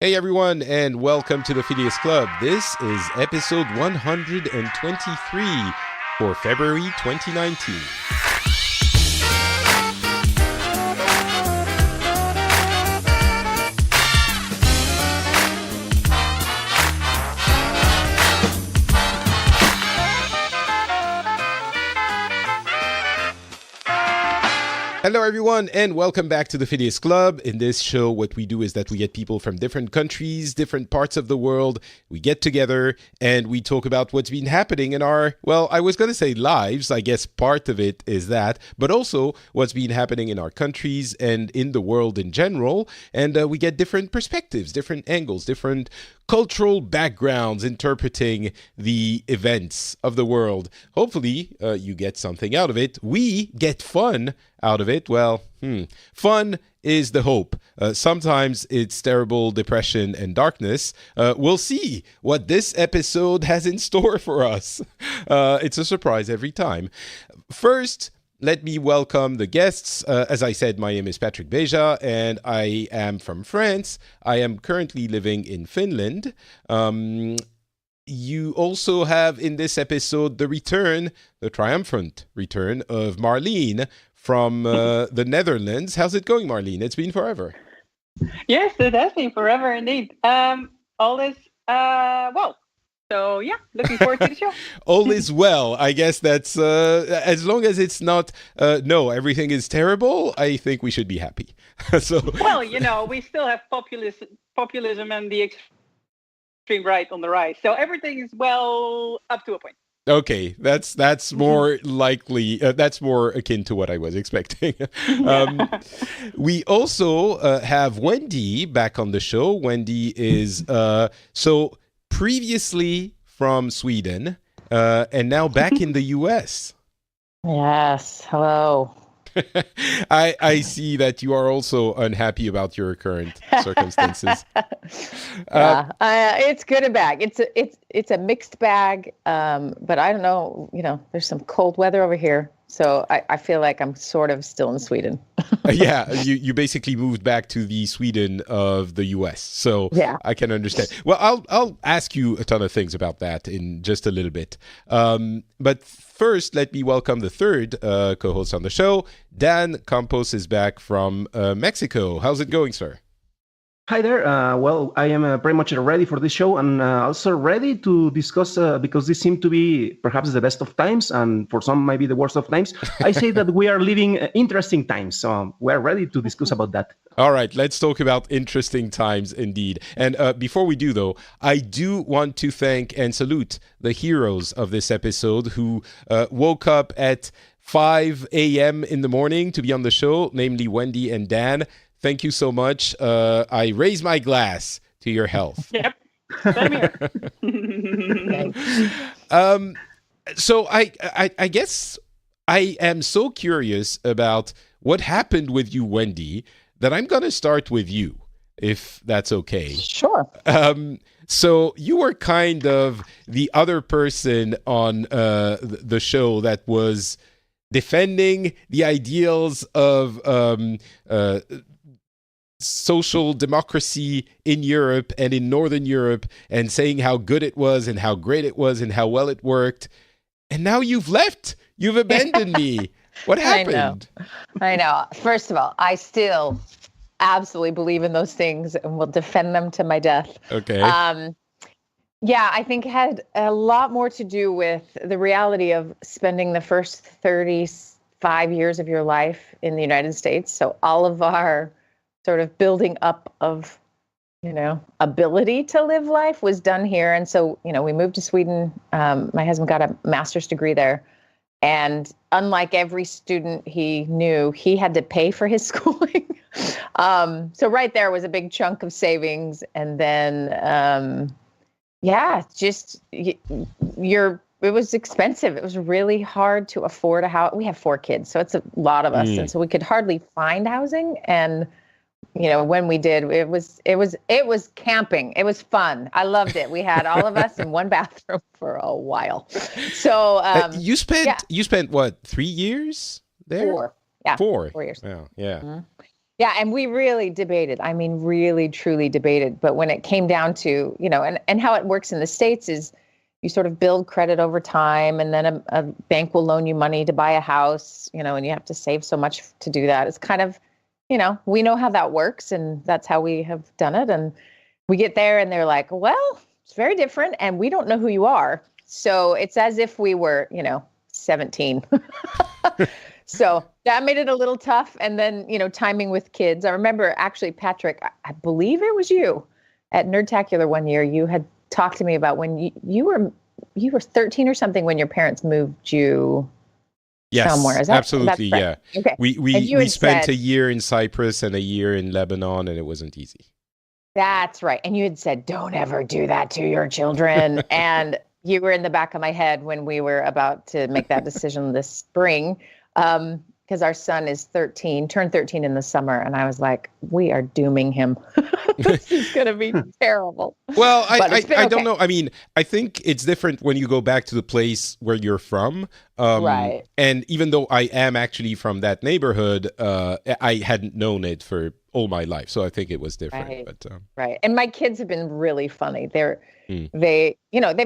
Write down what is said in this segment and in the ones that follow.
Hey everyone, and welcome to the Phileas Club. This is episode 123 for February 2019. Hello everyone, and welcome back to the Phileas Club. In this show, what we do is that we get people from different countries, different parts of the world. We get together and we talk about what's been happening in our, well, I was going to say lives. I guess part of it is that, but also what's been happening in our countries and in the world in general. And we get different perspectives, different angles, different cultural backgrounds interpreting the events of the world. Hopefully, you get something out of it. We get fun out of it. Well, fun is the hope. Sometimes it's terrible depression and darkness. We'll see what this episode has in store for us. It's a surprise every time. First, let me welcome the guests. As I said, my name is Patrick Beja, and I am from France. I am currently living in Finland. You also have in this episode the triumphant return of Marlene from the Netherlands. How's it going, Marlene? It's been forever. Yes, it has been forever indeed. All is well. So yeah, looking forward to the show. All is well. I guess that's as long as it's not no, everything is terrible. I think we should be happy. So well, we still have populism and the extreme right on the rise. So everything is well up to a point. Okay, that's more likely. That's more akin to what I was expecting. We also have Wendy back on the show. Wendy is previously from Sweden and now back in the U.S. Yes, hello. I see that you are also unhappy about your current circumstances. It's good and bad. It's a mixed bag, but I don't know. There's some cold weather over here, so I feel like I'm sort of still in Sweden. Yeah, you basically moved back to the Sweden of the U.S., so yeah. I can understand. Well, I'll ask you a ton of things about that in just a little bit, but first, let me welcome the third co-host on the show. Dan Campos is back from Mexico. How's it going, sir? Hi there. Well, I am pretty much ready for this show and also ready to discuss, because this seems to be perhaps the best of times and for some maybe the worst of times. I say that we are living interesting times, so we're ready to discuss about that. All right, let's talk about interesting times indeed. And before we do, though, I do want to thank and salute the heroes of this episode who woke up at 5 a.m. in the morning to be on the show, namely Wendy and Dan. Thank you so much. I raise my glass to your health. Yep. Same here. So I guess I am so curious about what happened with you, Wendy, that I'm going to start with you, if that's okay. Sure. So you were kind of the other person on the show that was defending the ideals of social democracy in Europe and in Northern Europe and saying how good it was and how great it was and how well it worked. And now you've left. You've abandoned me. What happened? I know. First of all, I still absolutely believe in those things and will defend them to my death. Okay. Yeah, I think it had a lot more to do with the reality of spending the first 35 years of your life in the United States. So all of our sort of building up of, ability to live life was done here. And so, we moved to Sweden. My husband got a master's degree there. And unlike every student he knew, he had to pay for his schooling. So right there was a big chunk of savings. And then, it was expensive. It was really hard to afford a house. We have 4 kids, so it's a lot of us. And so we could hardly find housing. And when we did, it was camping. It was fun. I loved it. We had all of us in one bathroom for a while. So you spent what, 3 years there? 4. Yeah, 4. 4 years. Wow, yeah. Yeah, and we really debated. I mean, really, truly debated. But when it came down to, and how it works in the States is you sort of build credit over time, and then a bank will loan you money to buy a house, and you have to save so much to do that. It's kind of, we know how that works, and that's how we have done it. And we get there and they're like, well, it's very different, and we don't know who you are. So it's as if we were, 17. So that made it a little tough. And then, timing with kids. I remember actually, Patrick, I believe it was you at Nerdtacular one year. You had talked to me about when you were 13 or something when your parents moved you somewhere. Is that, absolutely, yeah. Okay. We spent a year in Cyprus and a year in Lebanon, and it wasn't easy. That's right. And you had said, don't ever do that to your children. And you were in the back of my head when we were about to make that decision this spring. Because our son is turned 13 in the summer. And I was like, we are dooming him. This is going to be terrible. Well, I don't know. I mean, I think it's different when you go back to the place where you're from. Right. And even though I am actually from that neighborhood, I hadn't known it for all my life. So I think it was different. Right. But, right. And my kids have been really funny. They've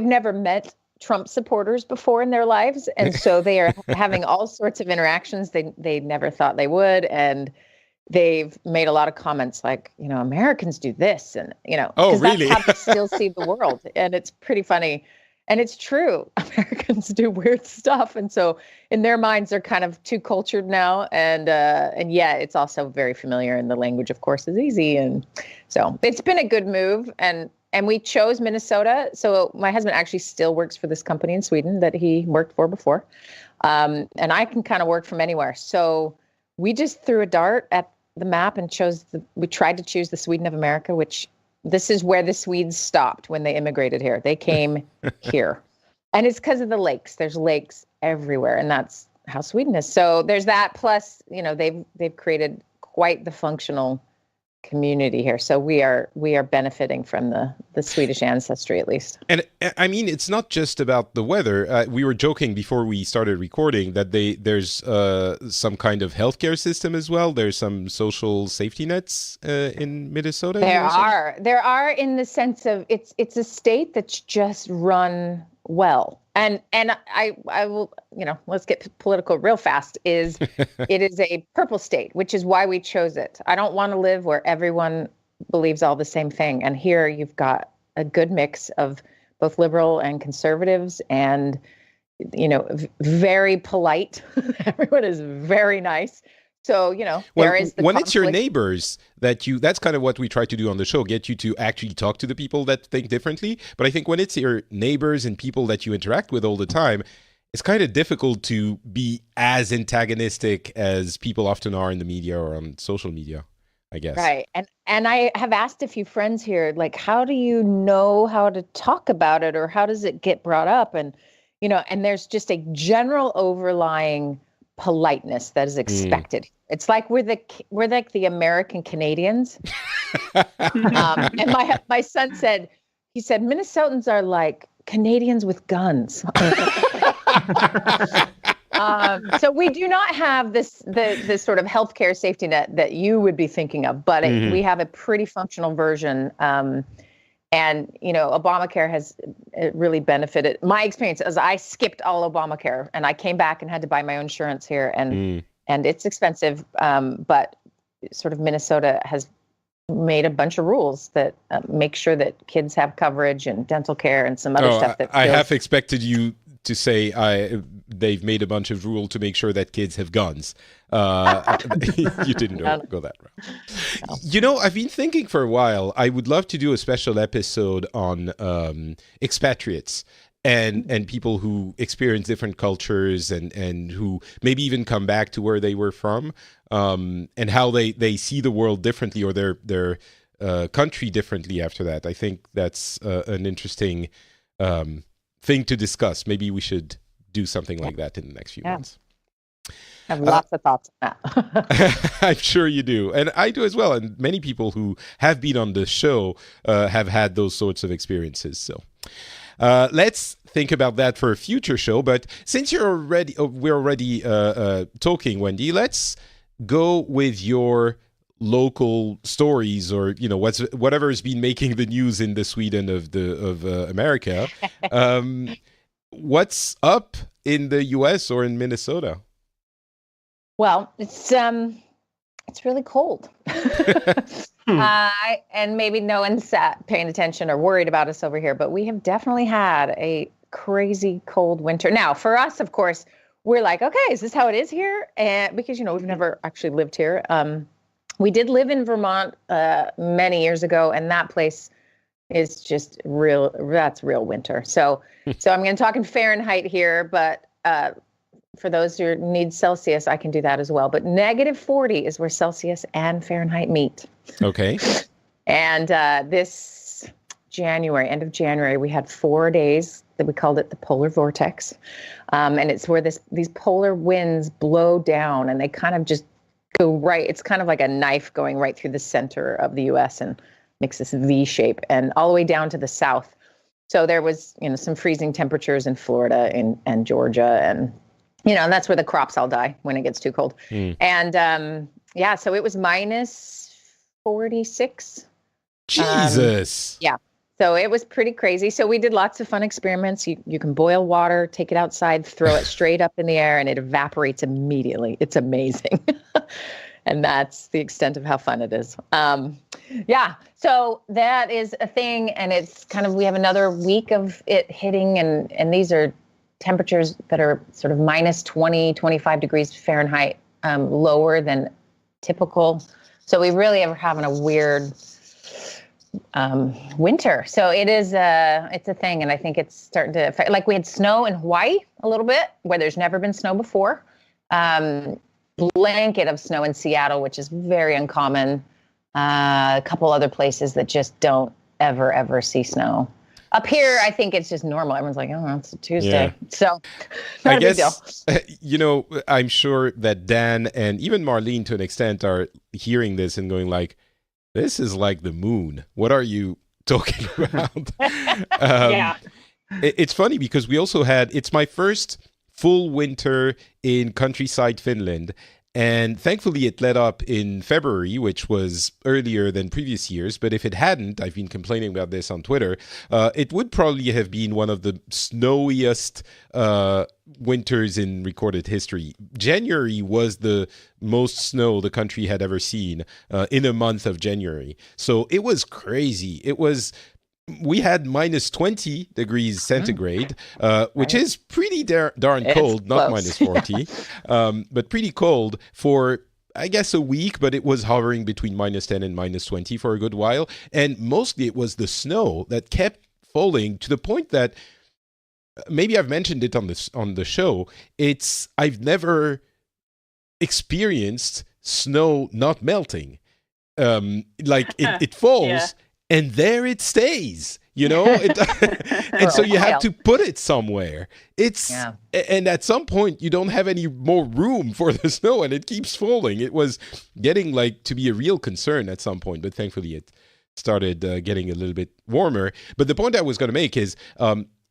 never met Trump supporters before in their lives. And so they are having all sorts of interactions they never thought they would. And they've made a lot of comments like, Americans do this. And, oh, really? That's how they still see the world. And it's pretty funny. And it's true. Americans do weird stuff. And so in their minds, they're kind of too cultured now. And yet it's also very familiar. And the language, of course, is easy. And so it's been a good move. And we chose Minnesota. So my husband actually still works for this company in Sweden that he worked for before. And I can kind of work from anywhere. So we just threw a dart at the map and we tried to choose the Sweden of America, which this is where the Swedes stopped when they immigrated here. They came here. And it's because of the lakes. There's lakes everywhere. And that's how Sweden is. So there's that. Plus, they've created quite the functional community here. So we are benefiting from the Swedish ancestry, at least. And I mean, it's not just about the weather. We were joking before we started recording that there's some kind of healthcare system as well. There's some social safety nets in Minnesota. There are in the sense of it's a state that's just run well. And I will, let's get political real fast, it is a purple state, which is why we chose it. I don't want to live where everyone believes all the same thing. And here you've got a good mix of both liberal and conservatives and, very polite. Everyone is very nice. So, there is the when conflict. It's your neighbors that's kind of what we try to do on the show, get you to actually talk to the people that think differently. But I think when it's your neighbors and people that you interact with all the time, it's kind of difficult to be as antagonistic as people often are in the media or on social media, I guess. Right. And I have asked a few friends here, like, how do you know how to talk about it or how does it get brought up? And, and there's just a general overlying politeness that is expected. It's like we're like the American Canadians. And my son said, Minnesotans are like Canadians with guns. So we do not have this sort of healthcare safety net that you would be thinking of, but we have a pretty functional version. And, Obamacare has really benefited. My experience is I skipped all Obamacare and I came back and had to buy my own insurance here. And it's expensive. But sort of Minnesota has made a bunch of rules that make sure that kids have coverage and dental care and some other stuff. I half expected you to say they've made a bunch of rules to make sure that kids have guns. You didn't go that route. No. I've been thinking for a while, I would love to do a special episode on expatriates and people who experience different cultures and who maybe even come back to where they were from, and how they see the world differently or their country differently after that. I think that's an interesting thing to discuss. Maybe we should do something like that in the next few months. I have lots of thoughts on that. I'm sure you do. And I do as well. And many people who have been on the show have had those sorts of experiences. So let's think about that for a future show. But since we're already talking, Wendy, let's go with your local stories, or whatever has been making the news in the Sweden of America. What's up in the U.S. or in Minnesota? Well, it's really cold. And maybe no one's paying attention or worried about us over here, but we have definitely had a crazy cold winter. Now, for us, of course, we're like, okay, is this how it is here? And because, we've never actually lived here. We did live in Vermont many years ago, and that place is just that's real winter. So I'm going to talk in Fahrenheit here, but for those who need Celsius, I can do that as well. But -40 is where Celsius and Fahrenheit meet. Okay. And this January, end of January, we had 4 days that we called it the polar vortex. And it's where these polar winds blow down, and they kind of just go right. It's kind of like a knife going right through the center of the U.S. and makes this V shape, and all the way down to the south. So there was, some freezing temperatures in Florida and Georgia, and that's where the crops all die when it gets too cold. And so it was -46. Jesus. Yeah. So it was pretty crazy. So we did lots of fun experiments. You can boil water, take it outside, throw it straight up in the air, and it evaporates immediately. It's amazing. And that's the extent of how fun it is. So that is a thing. And it's kind of, we have another week of it hitting. And these are temperatures that are sort of -20, 25 degrees Fahrenheit, lower than typical. So we really are having a weird winter. So it's a thing. And I think it's starting to affect, like we had snow in Hawaii a little bit where there's never been snow before. Blanket of snow in Seattle, which is very uncommon. A couple other places that just don't ever see snow. Up here, I think it's just normal. Everyone's like, oh, it's a Tuesday. Yeah. So not a big deal. I'm sure that Dan and even Marlene to an extent are hearing this and going like, this is like the moon. What are you talking about? Yeah. It's funny because we also it's my first full winter in countryside Finland. And thankfully, it let up in February, which was earlier than previous years. But if it hadn't, I've been complaining about this on Twitter, it would probably have been one of the snowiest winters in recorded history. January was the most snow the country had ever seen in a month of January. So it was crazy. We had -20 degrees centigrade, which is pretty darn cold, not -40, but pretty cold for, I guess, a week, but it was hovering between -10 and -20 for a good while. And mostly it was the snow that kept falling to the point that maybe I've mentioned it on the show. I've never experienced snow not melting. It falls. Yeah. And there it stays, and so you have to put it somewhere. And at some point you don't have any more room for the snow, and it keeps falling. It was getting to be a real concern at some point, but thankfully it started getting a little bit warmer. But the point I was going to make is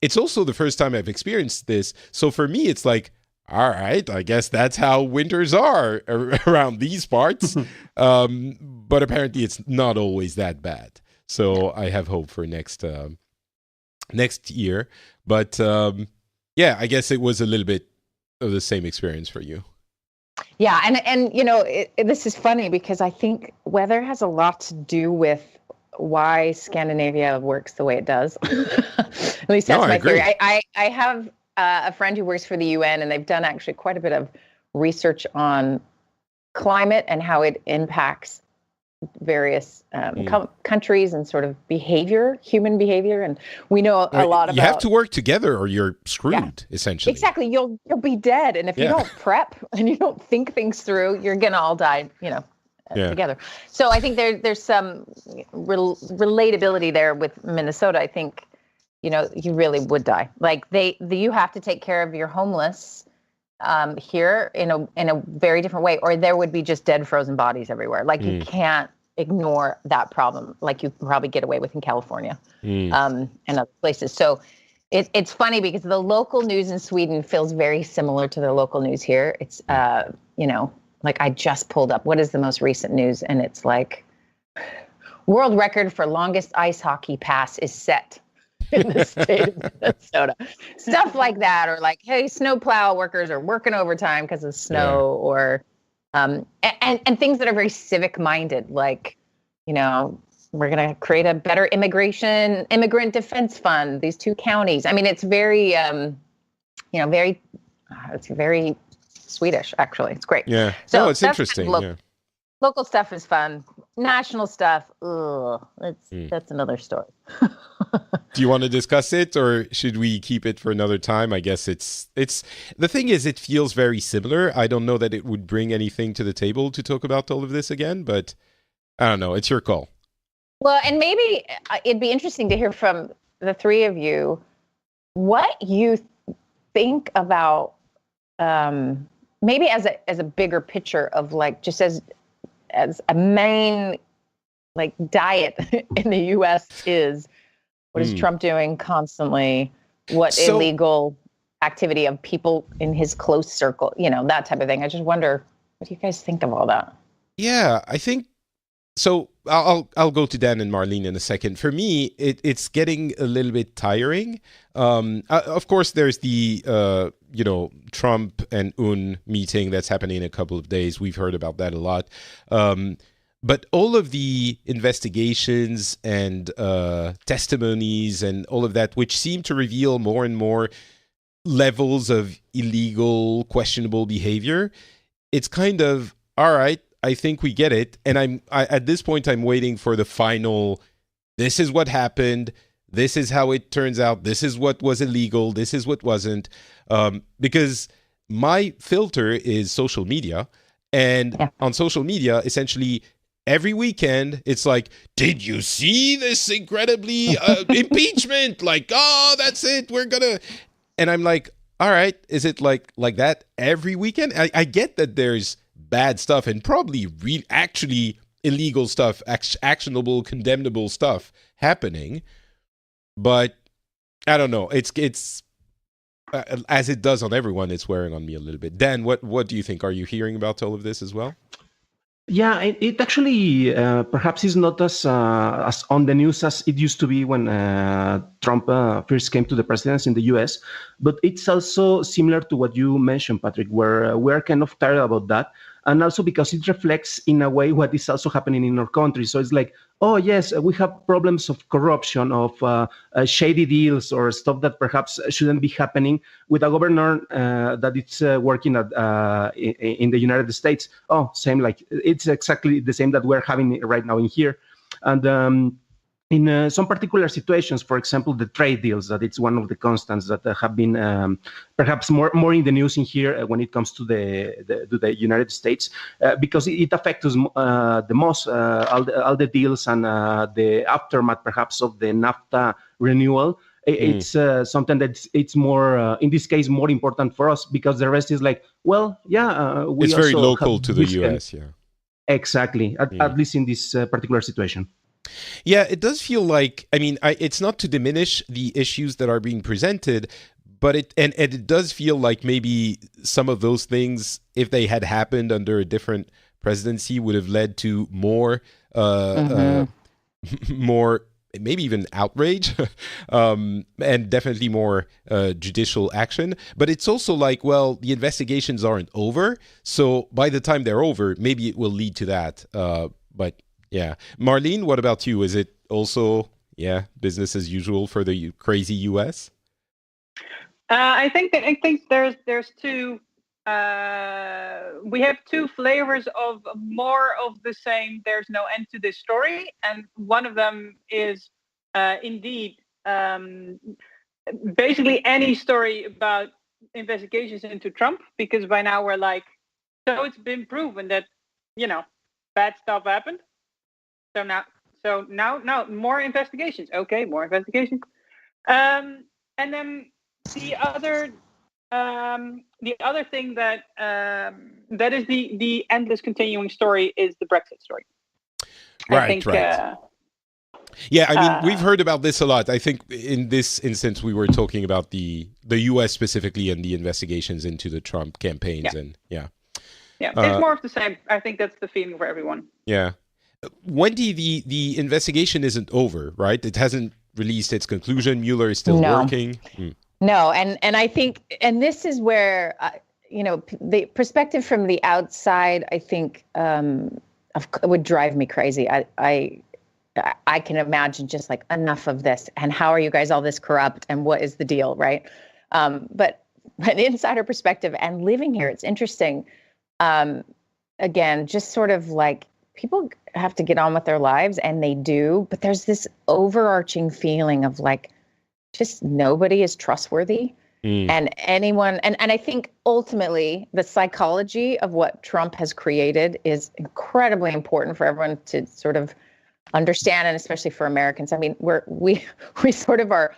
it's also the first time I've experienced this. So for me, it's like, all right, I guess that's how winters are around these parts. But apparently it's not always that bad. So I have hope for next year. But I guess it was a little bit of the same experience for you. Yeah, and this is funny because I think weather has a lot to do with why Scandinavia works the way it does. At least that's my theory. I have a friend who works for the UN, and they've done actually quite a bit of research on climate and how it impacts various countries and sort of human behavior. And we know a lot about... You have to work together or you're screwed, essentially. Exactly. You'll be dead. And if you don't prep and you don't think things through, you're going to all die, together. So I think there's some relatability there with Minnesota. I think, you really would die. Like you have to take care of your homeless here in a very different way, or there would be just dead frozen bodies everywhere. Like you can't ignore that problem like you can probably get away with in California and other places. So it's funny because the local news in Sweden feels very similar to the local news here. It's like I just pulled up what is the most recent news, and it's like world record for longest ice hockey pass is set in the state of Minnesota. Stuff like that, or like, hey, snowplow workers are working overtime because of snow, or and things that are very civic minded, like, you know, we're going to create a better immigrant defense fund. These 2 counties. I mean, it's very, it's very Swedish, actually. It's great. Yeah. So it's interesting. Local stuff is fun. National stuff, that's another story. Do you want to discuss it, or should we keep it for another time? I guess it's the thing is, it feels very similar. I don't know that it would bring anything to the table to talk about all of this again, but I don't know. It's your call. Well, and maybe it'd be interesting to hear from the 3 of you what you think about maybe as a bigger picture of, like, just as a main, like, diet in the U.S. is what is Trump doing constantly? What illegal activity of people in his close circle, you know, that type of thing. I just wonder, what do you guys think of all that? Yeah, I think so. I'll go to Dan and Marlene in a second. For me, it's getting a little bit tiring. Of course, there's the Trump and Un meeting that's happening in a couple of days. We've heard about that a lot. But all of the investigations and testimonies and all of that, which seem to reveal more and more levels of illegal, questionable behavior, it's kind of, all right, I think we get it. And at this point, I'm waiting for the final, this is what happened, this is how it turns out, this is what was illegal, this is what wasn't. Because my filter is social media. And on social media, essentially, every weekend, it's like, did you see this incredibly impeachment? Like, oh, that's it. We're going to. And I'm like, all right, is it like that every weekend? I get that there's bad stuff and probably actually illegal stuff, actionable, condemnable stuff happening. But I don't know. It's as it does on everyone, it's wearing on me a little bit. Dan, what do you think? Are you hearing about all of this as well? Yeah, it actually perhaps is not as on the news as it used to be when Trump first came to the presidency in the U.S. But it's also similar to what you mentioned, Patrick, where we're kind of tired about that. And also because it reflects in a way what is also happening in our country. So it's like, oh, yes, we have problems of corruption, of shady deals or stuff that perhaps shouldn't be happening with a governor that it's working at in the United States. Oh, same, like it's exactly the same that we're having right now in here. And in some particular situations, for example, the trade deals, that it's one of the constants that have been perhaps more in the news in here when it comes to the United States, because it affects us the most, all the deals and the aftermath perhaps of the NAFTA renewal. It's something that it's more, in this case, more important for us, because the rest is like, well, yeah. It's very local to the US, yeah. Exactly, at least in this particular situation. Yeah, it does feel like, I mean, it's not to diminish the issues that are being presented, but it does feel like maybe some of those things, if they had happened under a different presidency, would have led to more, more, maybe even outrage, and definitely more judicial action. But it's also like, well, the investigations aren't over, so by the time they're over, maybe it will lead to that. But yeah. Marlene, what about you? Is it also, business as usual for the crazy US? I think there's two. We have two flavors of more of the same. There's no end to this story, and one of them is indeed basically any story about investigations into Trump, because by now we're like, so it's been proven that bad stuff happened. So now more investigations. Okay, more investigations. And then the other thing that is the endless continuing story is the Brexit story. Right. Yeah, I mean, we've heard about this a lot. I think in this instance, we were talking about the U.S. specifically and the investigations into the Trump campaigns, and Yeah, it's more of the same. I think that's the feeling for everyone. Yeah. Wendy, the investigation isn't over, right? It hasn't released its conclusion. Mueller is still working. No, and I think, and this is where, the perspective from the outside, I think, would drive me crazy. I can imagine just like enough of this, and how are you guys all this corrupt, and what is the deal, right? But an insider perspective and living here, it's interesting. Again, just sort of like people have to get on with their lives, and they do, but there's this overarching feeling of like, just nobody is trustworthy. And anyone, and I think ultimately the psychology of what Trump has created is incredibly important for everyone to sort of understand, and especially for Americans. I mean, we sort of are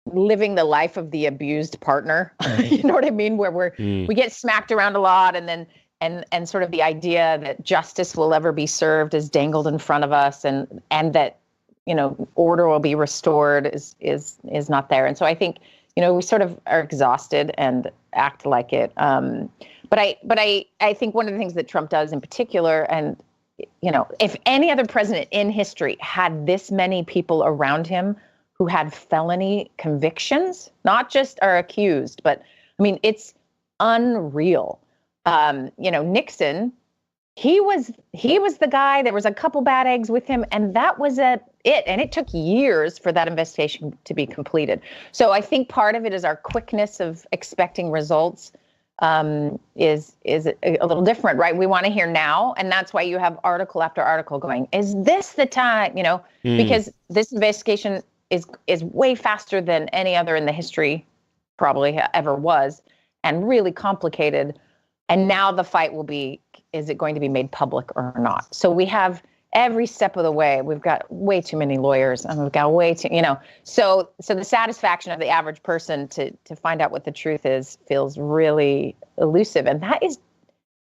living the life of the abused partner. You know what I mean? Where we get smacked around a lot, and then and sort of the idea that justice will ever be served is dangled in front of us, and that order will be restored is not there. And so I think we sort of are exhausted and act like it. But I think one of the things that Trump does in particular, and if any other president in history had this many people around him who had felony convictions, not just are accused, but I mean, it's unreal. Nixon, he was the guy. There was a couple bad eggs with him, and that was it. And it took years for that investigation to be completed. So I think part of it is our quickness of expecting results is a little different, right? We want to hear now, and that's why you have article after article going, is this the time? Because this investigation is way faster than any other in the history probably ever was, and really complicated. And now the fight will be, is it going to be made public or not? So we have every step of the way, we've got way too many lawyers, and we've got way too, so the satisfaction of the average person to find out what the truth is feels really elusive. And that is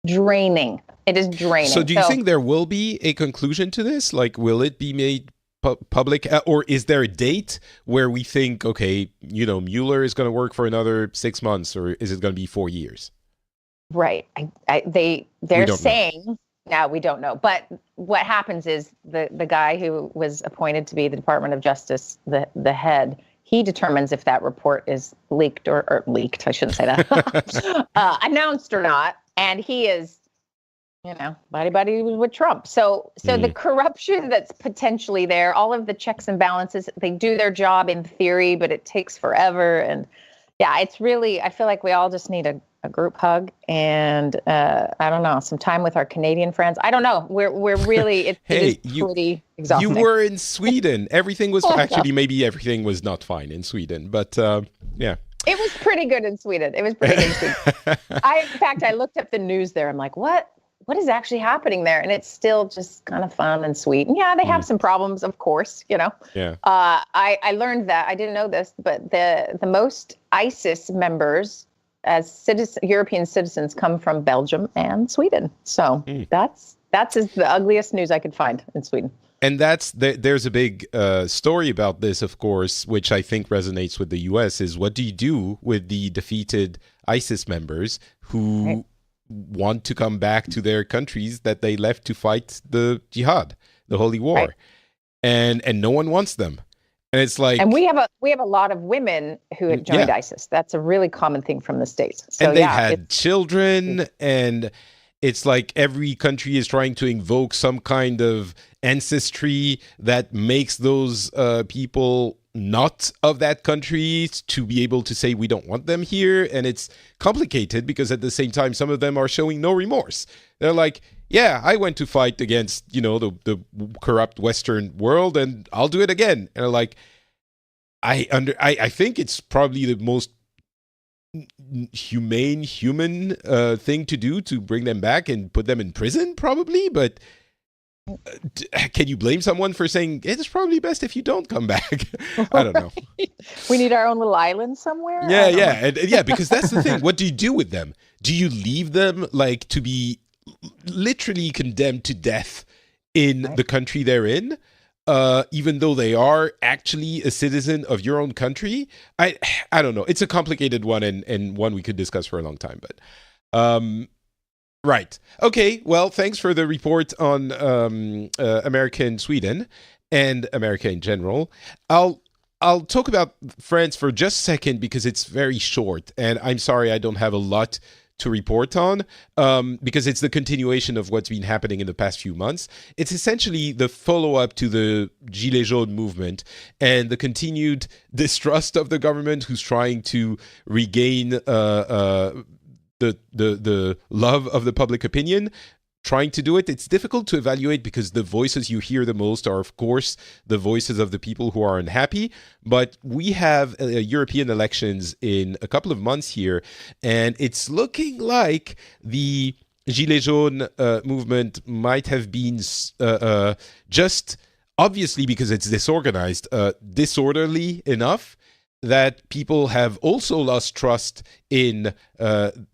draining. It is draining. So do you think there will be a conclusion to this? Like, will it be made public, or is there a date where we think, okay, Mueller is going to work for another 6 months, or is it going to be 4 years? Right. They're saying, now we don't know. But what happens is the guy who was appointed to be the Department of Justice, the head, he determines if that report is leaked or leaked. I shouldn't say that. Announced or not. And he is, buddy with Trump. So the corruption that's potentially there, all of the checks and balances, they do their job in theory, but it takes forever. And yeah, it's really, I feel like we all just need a group hug and I don't know, some time with our Canadian friends. I don't know. We're really it is pretty exhausting. You were in Sweden. Everything was actually maybe everything was not fine in Sweden, but yeah. It was pretty good in Sweden. In fact, I looked up the news there. I'm like, what is actually happening there? And it's still just kind of fun and sweet. And yeah, they have some problems, of course, Yeah. I learned that, I didn't know this, but the most ISIS members as European citizens come from Belgium and Sweden. So that's the ugliest news I could find in Sweden. And there's a big story about this, of course, which I think resonates with the U.S. is what do you do with the defeated ISIS members who want to come back to their countries that they left to fight the jihad, the holy war, and no one wants them. And it's like, and we have a lot of women who had joined ISIS. That's a really common thing from the States. So, and they've had children, and it's like every country is trying to invoke some kind of ancestry that makes those people not of that country to be able to say we don't want them here. And it's complicated because at the same time, some of them are showing no remorse. They're like, yeah, I went to fight against, the corrupt Western world, and I'll do it again. And like, I think it's probably the most human thing to do, to bring them back and put them in prison, probably. But can you blame someone for saying it's probably best if you don't come back? I don't know. We need our own little island somewhere. Yeah, because that's the thing. What do you do with them? Do you leave them like to be literally condemned to death in the country they're in, even though they are actually a citizen of your own country? I don't know. It's a complicated one, and one we could discuss for a long time. But Right. Okay. Well, thanks for the report on America and Sweden and America in general. I'll talk about France for just a second because it's very short, and I'm sorry I don't have a lot to report on because it's the continuation of what's been happening in the past few months. It's essentially the follow-up to the Gilet Jaunes movement and the continued distrust of the government who's trying to regain the love of the public opinion, trying to do it. It's difficult to evaluate because the voices you hear the most are, of course, the voices of the people who are unhappy. But we have European elections in a couple of months here, and it's looking like the Gilets jaunes movement might have been just, obviously because it's disorganized, disorderly enough that people have also lost trust in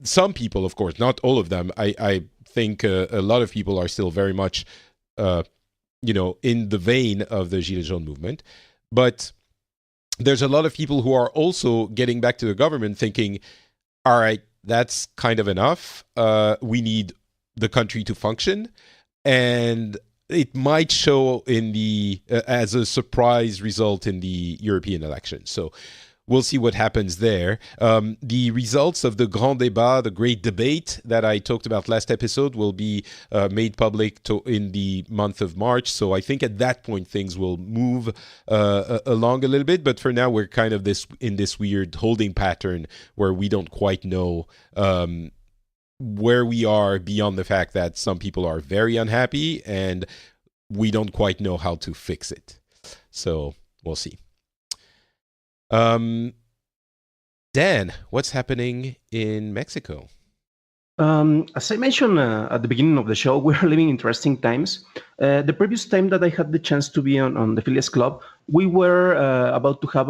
some people, of course, not all of them. I think a lot of people are still very much, in the vein of the Gilets jaunes movement. But there's a lot of people who are also getting back to the government thinking, all right, that's kind of enough. We need the country to function. And it might show in the as a surprise result in the European election. So we'll see what happens there. The results of the Grand Débat, the great debate that I talked about last episode, will be made public in the month of March. So I think at that point things will move along a little bit. But for now, we're kind of in this weird holding pattern where we don't quite know where we are beyond the fact that some people are very unhappy and we don't quite know how to fix it. So we'll see. Dan, what's happening in Mexico? As I mentioned at the beginning of the show, we're living interesting times. The previous time that I had the chance to be on the Phileas Club, we were about to have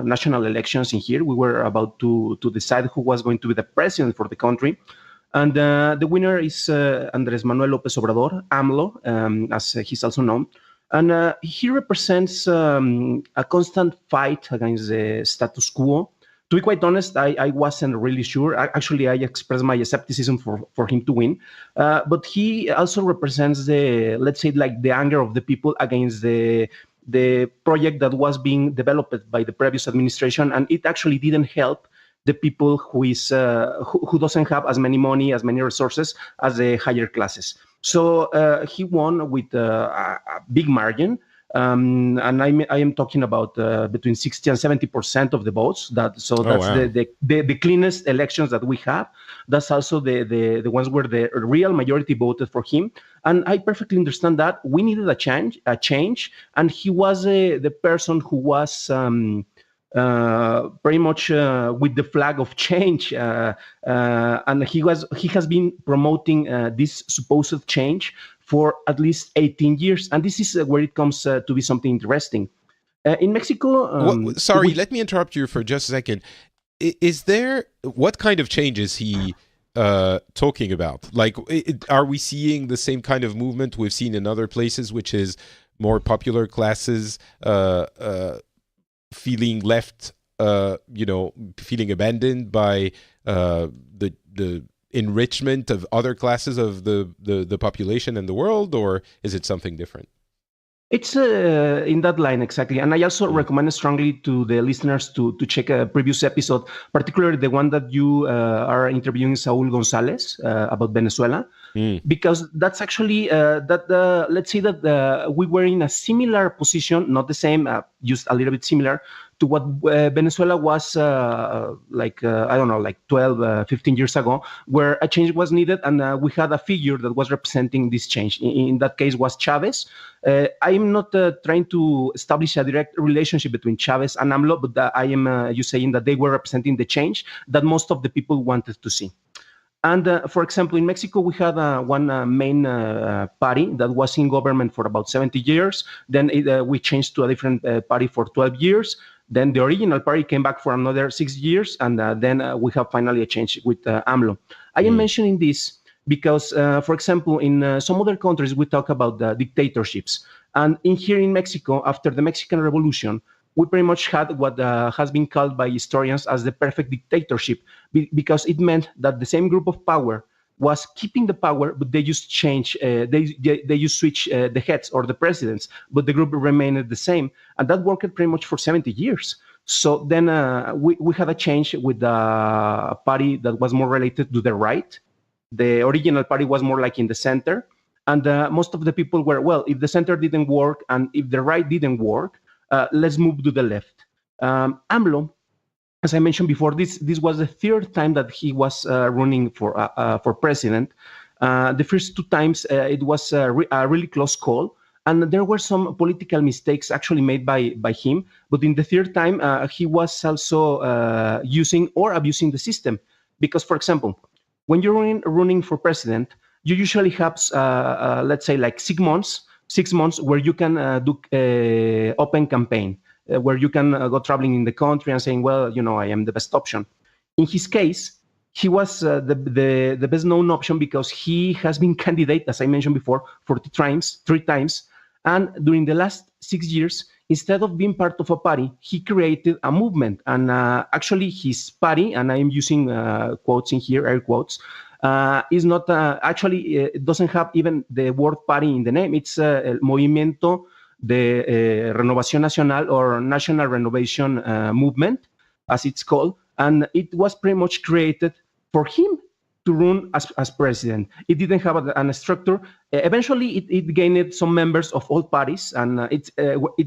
national elections in here. We were about to decide who was going to be the president for the country. And the winner is Andrés Manuel López Obrador, AMLO, as he's also known. And he represents a constant fight against the status quo. To be quite honest, I wasn't really sure. Actually, I expressed my skepticism for him to win. But he also represents the anger of the people against the project that was being developed by the previous administration. And it actually didn't help the people who doesn't have as many money, as many resources as the higher classes. So he won with a big margin, and I am talking about between 60 and 70% of the votes. That's wow. the cleanest elections that we have. That's also the ones where the real majority voted for him. And I perfectly understand that we needed a change, and he was the person who was very much with the flag of change, and he has been promoting this supposed change for at least 18 years, and this is where it comes to be something interesting. In Mexico, let me interrupt you for just a second. What kind of change is he talking about? Like, are we seeing the same kind of movement we've seen in other places, which is more popular classes feeling left, feeling abandoned by the enrichment of other classes of the population and the world, or is it something different? It's in that line, exactly. And I also recommend strongly to the listeners to check a previous episode, particularly the one that you are interviewing Saul Gonzalez about Venezuela, because that's actually let's say that we were in a similar position, not the same, just a little bit similar to what Venezuela was like 12, 15 years ago, where a change was needed, and we had a figure that was representing this change. In that case was Chavez. I am not trying to establish a direct relationship between Chavez and AMLO, but I am saying that they were representing the change that most of the people wanted to see. And for example, in Mexico, we had one main party that was in government for about 70 years. Then we changed to a different party for 12 years. Then the original party came back for another 6 years. And then we have finally a change with AMLO. I am mentioning this because, for example, in some other countries, we talk about the dictatorships. And here in Mexico, after the Mexican Revolution, we pretty much had what has been called by historians as the perfect dictatorship, because it meant that the same group of power was keeping the power, but they just change, they just switch the heads or the presidents, but the group remained the same. And that worked pretty much for 70 years. So then we had a change with the party that was more related to the right. The original party was more like in the center. And most of the people were, well, if the center didn't work and if the right didn't work, let's move to the left. AMLO, as I mentioned before, this was the third time that he was running for president. The first two times it was a really close call. And there were some political mistakes actually made by him. But in the third time, he was also using or abusing the system. Because, for example, when you're running for president, you usually have, let's say, like 6 months where you can do open campaign, where you can go traveling in the country and saying, well, I am the best option. In his case, he was the best known option because he has been candidate, as I mentioned before, for three times. And during the last 6 years, instead of being part of a party, he created a movement. And actually, his party, and I am using quotes in here, air quotes, is not actually, it doesn't have even the word party in the name. It's El Movimiento de Renovación Nacional or National Renovation Movement, as it's called. And it was pretty much created for him to run as president. It didn't have a structure. Eventually, it gained some members of all parties, and it's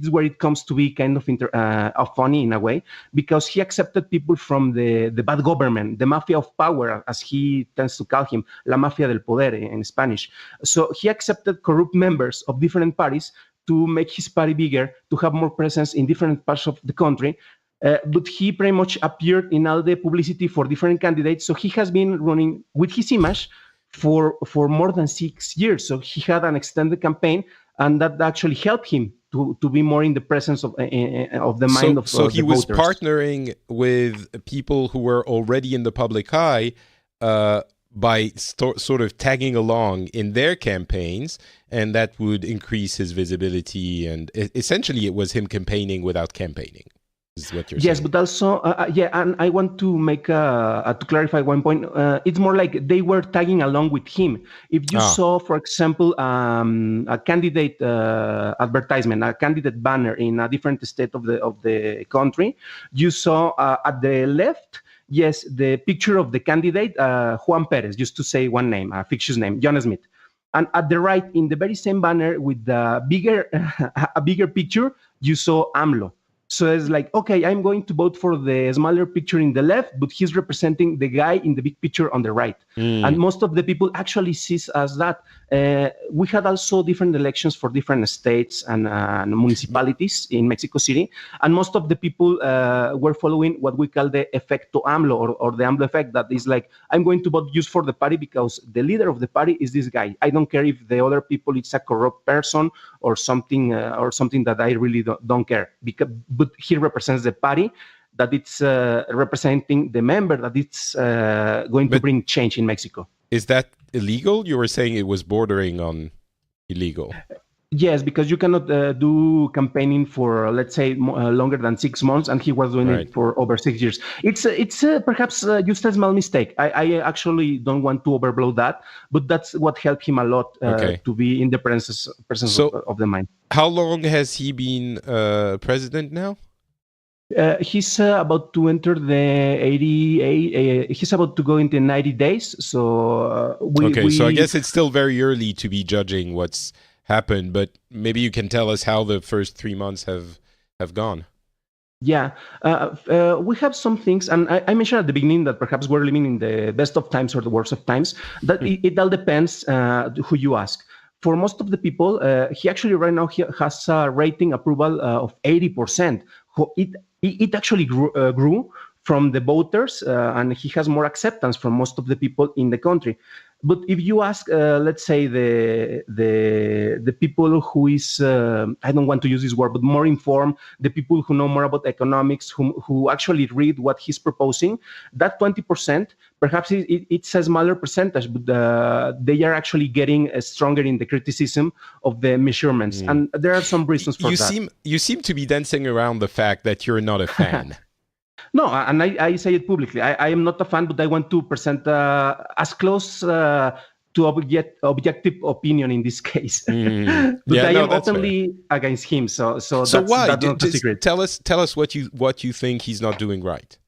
where it comes to be kind of funny in a way, because he accepted people from the bad government, the mafia of power, as he tends to call him, la mafia del poder in Spanish. So he accepted corrupt members of different parties to make his party bigger, to have more presence in different parts of the country. But he pretty much appeared in all the publicity for different candidates. So he has been running with his image for more than 6 years. So he had an extended campaign, and that actually helped him to be more in the presence of the mind of So he was voters. partnering with people who were already in the public eye by sort of tagging along in their campaigns, and that would increase his visibility. And essentially, it was him campaigning without campaigning. Is what you're yes, saying. but also, and I want to make to clarify one point. It's more like they were tagging along with him. If you saw, for example, a candidate advertisement, a candidate banner in a different state of the country, you saw at the left, yes, the picture of the candidate, Juan Perez, just to say one name, a fictitious name, Jaunes. And at the right, in the very same banner with the a bigger picture, you saw AMLO. So it's like, okay, I'm going to vote for the smaller picture in the left, but he's representing the guy in the big picture on the right. And most of the people actually sees as that. We had also different elections for different states and municipalities in Mexico City. And most of the people were following what we call the efecto AMLO or the AMLO effect. That is like, I'm going to vote just for the party because the leader of the party is this guy. I don't care if the other people, it's a corrupt person or something that I really don't care. But he represents the party that it's representing the member that it's going to bring change in Mexico. Is that illegal? You were saying it was bordering on illegal. Yes, because you cannot do campaigning for, let's say, longer than 6 months, and he was doing it for over 6 years. It's perhaps just a small mistake. I actually don't want to overblow that, but that's what helped him a lot to be in the presence of the mind. How long has he been president now? He's about to enter the 88. He's about to go into 90 days. So so I guess it's still very early to be judging what's happened, but maybe you can tell us how the first 3 months have gone. Yeah, we have some things, and I mentioned at the beginning that perhaps we're living in the best of times or the worst of times. That it all depends who you ask. For most of the people, he actually right now has a rating approval of 80%. It actually grew from the voters, and he has more acceptance from most of the people in the country. But if you ask, let's say the people who is, I don't want to use this word, but more informed, the people who know more about economics, who actually read what he's proposing, that 20%, perhaps it's a smaller percentage, but they are actually getting stronger in the criticism of the measurements. And there are some reasons for that. You seem to be dancing around the fact that you're not a fan. No, and I say it publicly. I am not a fan, but I want to present as close to objective opinion in this case. But Yeah, I no, am that's fair. openly against him. So So why? that's not a Just secret. tell us what you think he's not doing right,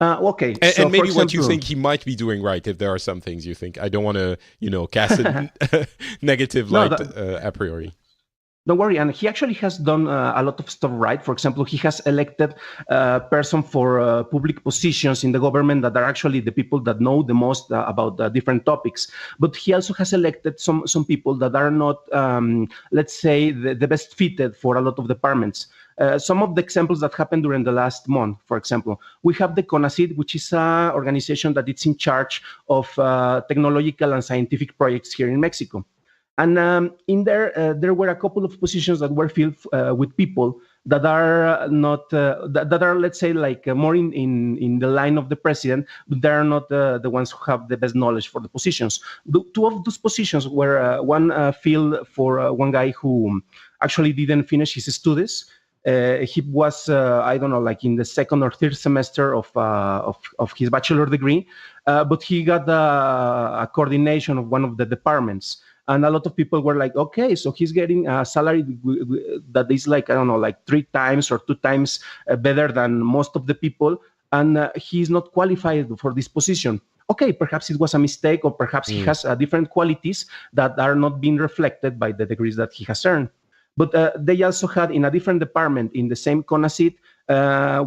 Okay, and, so and maybe for what you example- think he might be doing right. If there are some things you think, I don't want to cast a negative No, light a priori. Don't worry, and he actually has done a lot of stuff right. For example, he has elected a person for public positions in the government that are actually the people that know the most about different topics. But he also has elected some people that are not, let's say, the best fitted for a lot of departments. Some of the examples that happened during the last month, for example, we have the CONACYT, which is an organization that is in charge of technological and scientific projects here in Mexico. And in there were a couple of positions that were filled with people that are not, that are, let's say, like more in the line of the president, but they are not the ones who have the best knowledge for the positions. Two of those positions were one filled for one guy who actually didn't finish his studies. He was, I don't know, like in the second or third semester of his bachelor degree, but he got a coordination of one of the departments. And a lot of people were like, okay, so he's getting a salary that is like, I don't know, like 3 times or 2 times better than most of the people. And he's not qualified for this position. Okay, perhaps it was a mistake, or perhaps he has different qualities that are not being reflected by the degrees that he has earned. But they also had in a different department in the same CONACYT,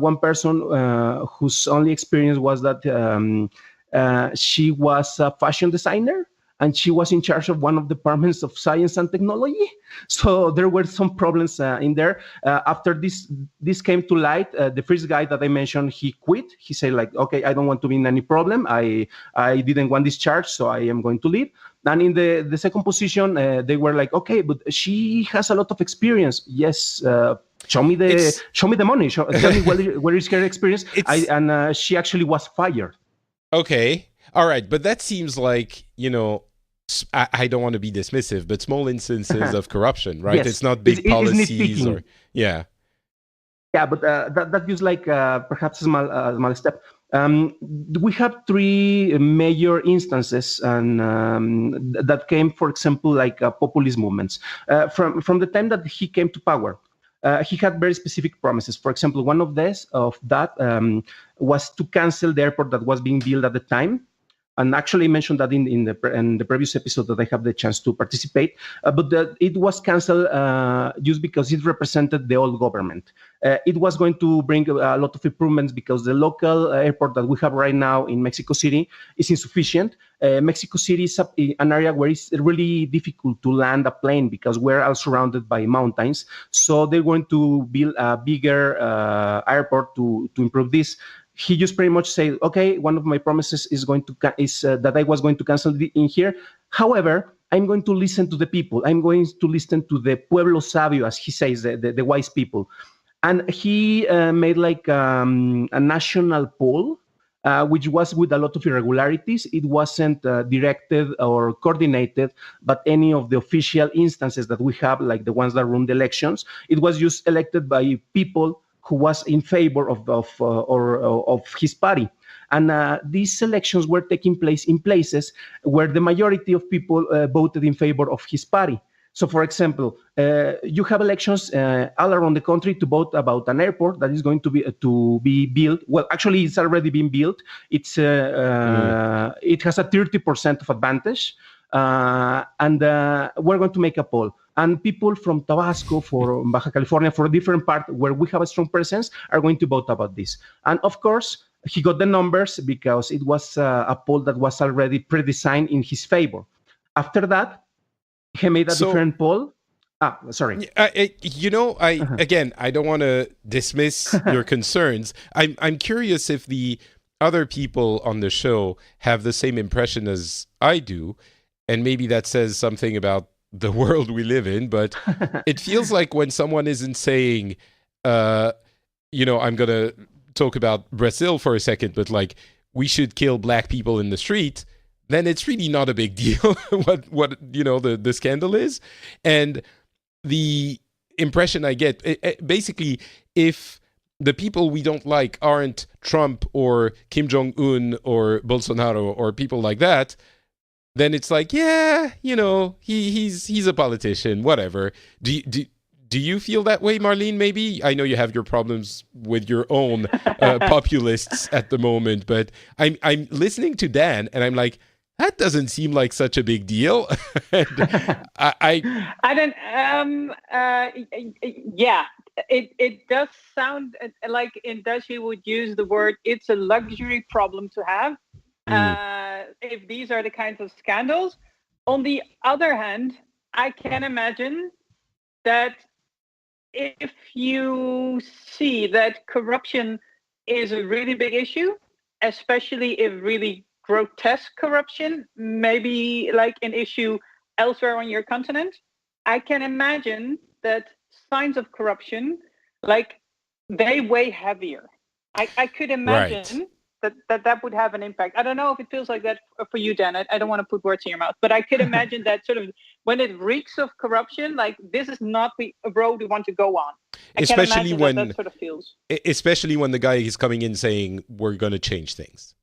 one person whose only experience was that she was a fashion designer, and she was in charge of one of the departments of science and technology. So there were some problems in there. After this came to light, the first guy that I mentioned, he quit. He said like, okay, I don't want to be in any problem. I didn't want this charge, so I am going to leave. And in the second position, they were like, okay, but she has a lot of experience. Yes, show me the money. Tell me where is her experience. And she actually was fired. Okay. All right. But that seems like, I don't want to be dismissive, but small instances of corruption, right? Yes. It's not big policies or, yeah. Yeah, but that gives like perhaps a small step. We have 3 major instances and that came, for example, like populist movements. From the time that he came to power, he had very specific promises. For example, one of that was to cancel the airport that was being built at the time. And actually I mentioned that in the previous episode that I have the chance to participate, but it was canceled just because it represented the old government. It was going to bring a lot of improvements because the local airport that we have right now in Mexico City is insufficient. Mexico City is an area where it's really difficult to land a plane because we're all surrounded by mountains. So they're going to build a bigger airport to improve this. He just pretty much said, okay, one of my promises is that I was going to cancel in here. However, I'm going to listen to the people. I'm going to listen to the pueblo sabio, as he says, the wise people. And he made like a national poll, which was with a lot of irregularities. It wasn't directed or coordinated, but any of the official instances that we have, like the ones that run the elections, it was just elected by people who was in favor of his party. And these elections were taking place in places where the majority of people voted in favor of his party. So, for example, you have elections all around the country to vote about an airport that is going to be built. Well, actually, it's already been built. It has a 30% of advantage. And we're going to make a poll. And people from Tabasco, for Baja California, for a different part where we have a strong presence, are going to vote about this. And of course, he got the numbers because it was a poll that was already pre-designed in his favor. After that, he made a different poll. Sorry. Again, I don't want to dismiss your concerns. I'm curious if the other people on the show have the same impression as I do, and maybe that says something about the world we live in, but it feels like when someone isn't saying, I'm going to talk about Brazil for a second, but like, we should kill black people in the street, then it's really not a big deal what the scandal is. And the impression I get, basically, if the people we don't like aren't Trump or Kim Jong-un or Bolsonaro or people like that, then it's like, yeah, he's a politician, whatever. Do you feel that way, Marlene, maybe? I know you have your problems with your own populists at the moment, but I'm listening to Dan, and I'm like, that doesn't seem like such a big deal. I don't. Yeah, it does sound like in Dutch you would use the word. It's a luxury problem to have. If these are the kinds of scandals. On the other hand, I can imagine that if you see that corruption is a really big issue, especially if really grotesque corruption, maybe like an issue elsewhere on your continent, I can imagine that signs of corruption, like, they weigh heavier. I could imagine that would have an impact. I don't know if it feels like that for you, Dan. I don't want to put words in your mouth, but I could imagine that sort of when it reeks of corruption, like, this is not a road we want to go on. Especially when that sort of feels. Especially when the guy is coming in saying we're going to change things.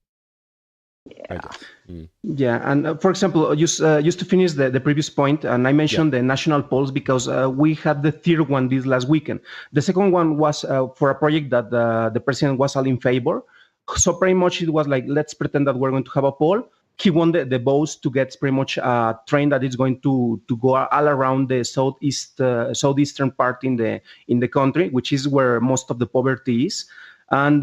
Yeah, and for example, just to finish the previous point, and I mentioned the national polls because we had the third one this last weekend. The second one was for a project that the president was all in favor. So pretty much it was like, let's pretend that we're going to have a poll. He won the votes to get pretty much a train that is going to go all around the southeastern part in the country, which is where most of the poverty is. And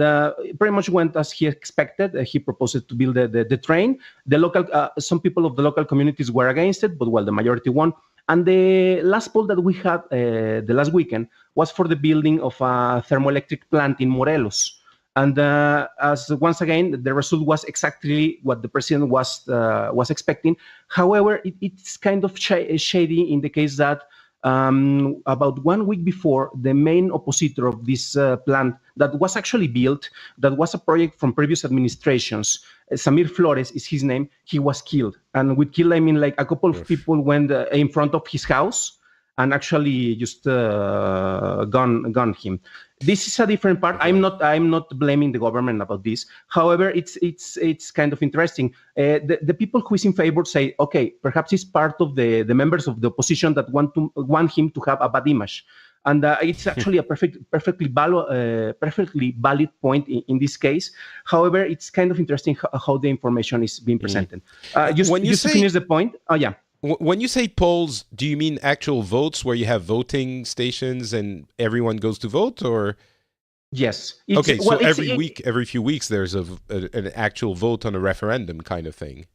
pretty much went as he expected. He proposed to build the train. The local, some people of the local communities were against it, but well, the majority won. And the last poll that we had the last weekend was for the building of a thermoelectric plant in Morelos. And as once again, the result was exactly what the president was expecting. However, it's kind of shady in the case that about 1 week before, the main oppositor of this plant that was actually built, that was a project from previous administrations, Samir Flores is his name, he was killed. And with killed, I mean like a couple of people went in front of his house and actually just gone him. This is a different part. I'm not blaming the government about this. However, it's kind of interesting. The people who is in favor say, okay, perhaps it's part of the members of the opposition that want him to have a bad image, and it's actually a perfectly valid point in this case. However, it's kind of interesting how the information is being presented. Just to finish the point. Oh yeah. When you say polls, do you mean actual votes where you have voting stations and everyone goes to vote, or? Yes. Okay, so every few weeks, there's an actual vote on a referendum kind of thing.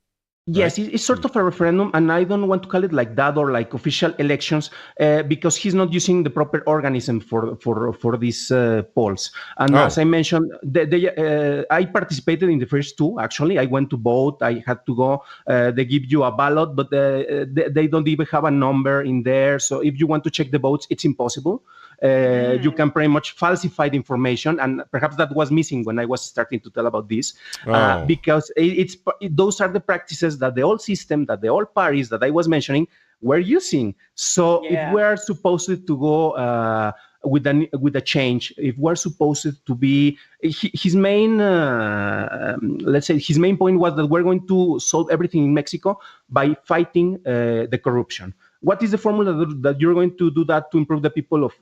Yes, right? It's sort of a referendum, and I don't want to call it like that or like official elections because he's not using the proper organism for these polls. And as I mentioned, I participated in the first two. Actually, I went to vote. I had to go. They give you a ballot, but they don't even have a number in there. So if you want to check the votes, it's impossible. You can pretty much falsify the information, and perhaps that was missing when I was starting to tell about this, because those are the practices that the old system, that the old parties that I was mentioning were using. So if we are supposed to go with a change, if we're supposed to be his main, let's say his main point was that we're going to solve everything in Mexico by fighting the corruption. What is the formula that you're going to do that to improve the people of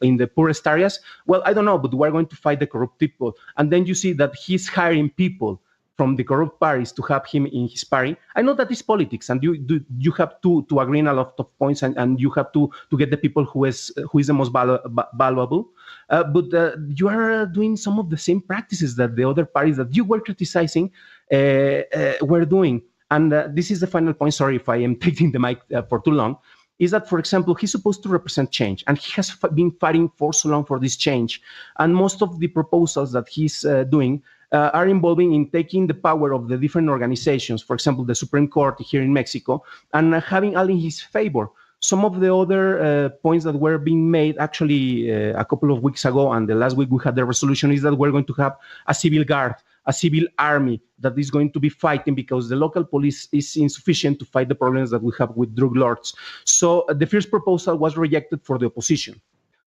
in the poorest areas? Well, I don't know, but we're going to fight the corrupt people. And then you see that he's hiring people from the corrupt parties to have him in his party. I know that is politics, and you have to agree on a lot of points, and you have to get the people who is the most valuable. But you are doing some of the same practices that the other parties that you were criticizing were doing. And this is the final point. Sorry if I am taking the mic for too long. Is that, for example, he's supposed to represent change, and he has been fighting for so long for this change. And most of the proposals that he's doing are involving in taking the power of the different organizations, for example, the Supreme Court here in Mexico, and having all in his favor. Some of the other points that were being made actually a couple of weeks ago, and the last week we had the resolution, is that we're going to have a civil guard, a civil army that is going to be fighting because the local police is insufficient to fight the problems that we have with drug lords. So the first proposal was rejected for the opposition.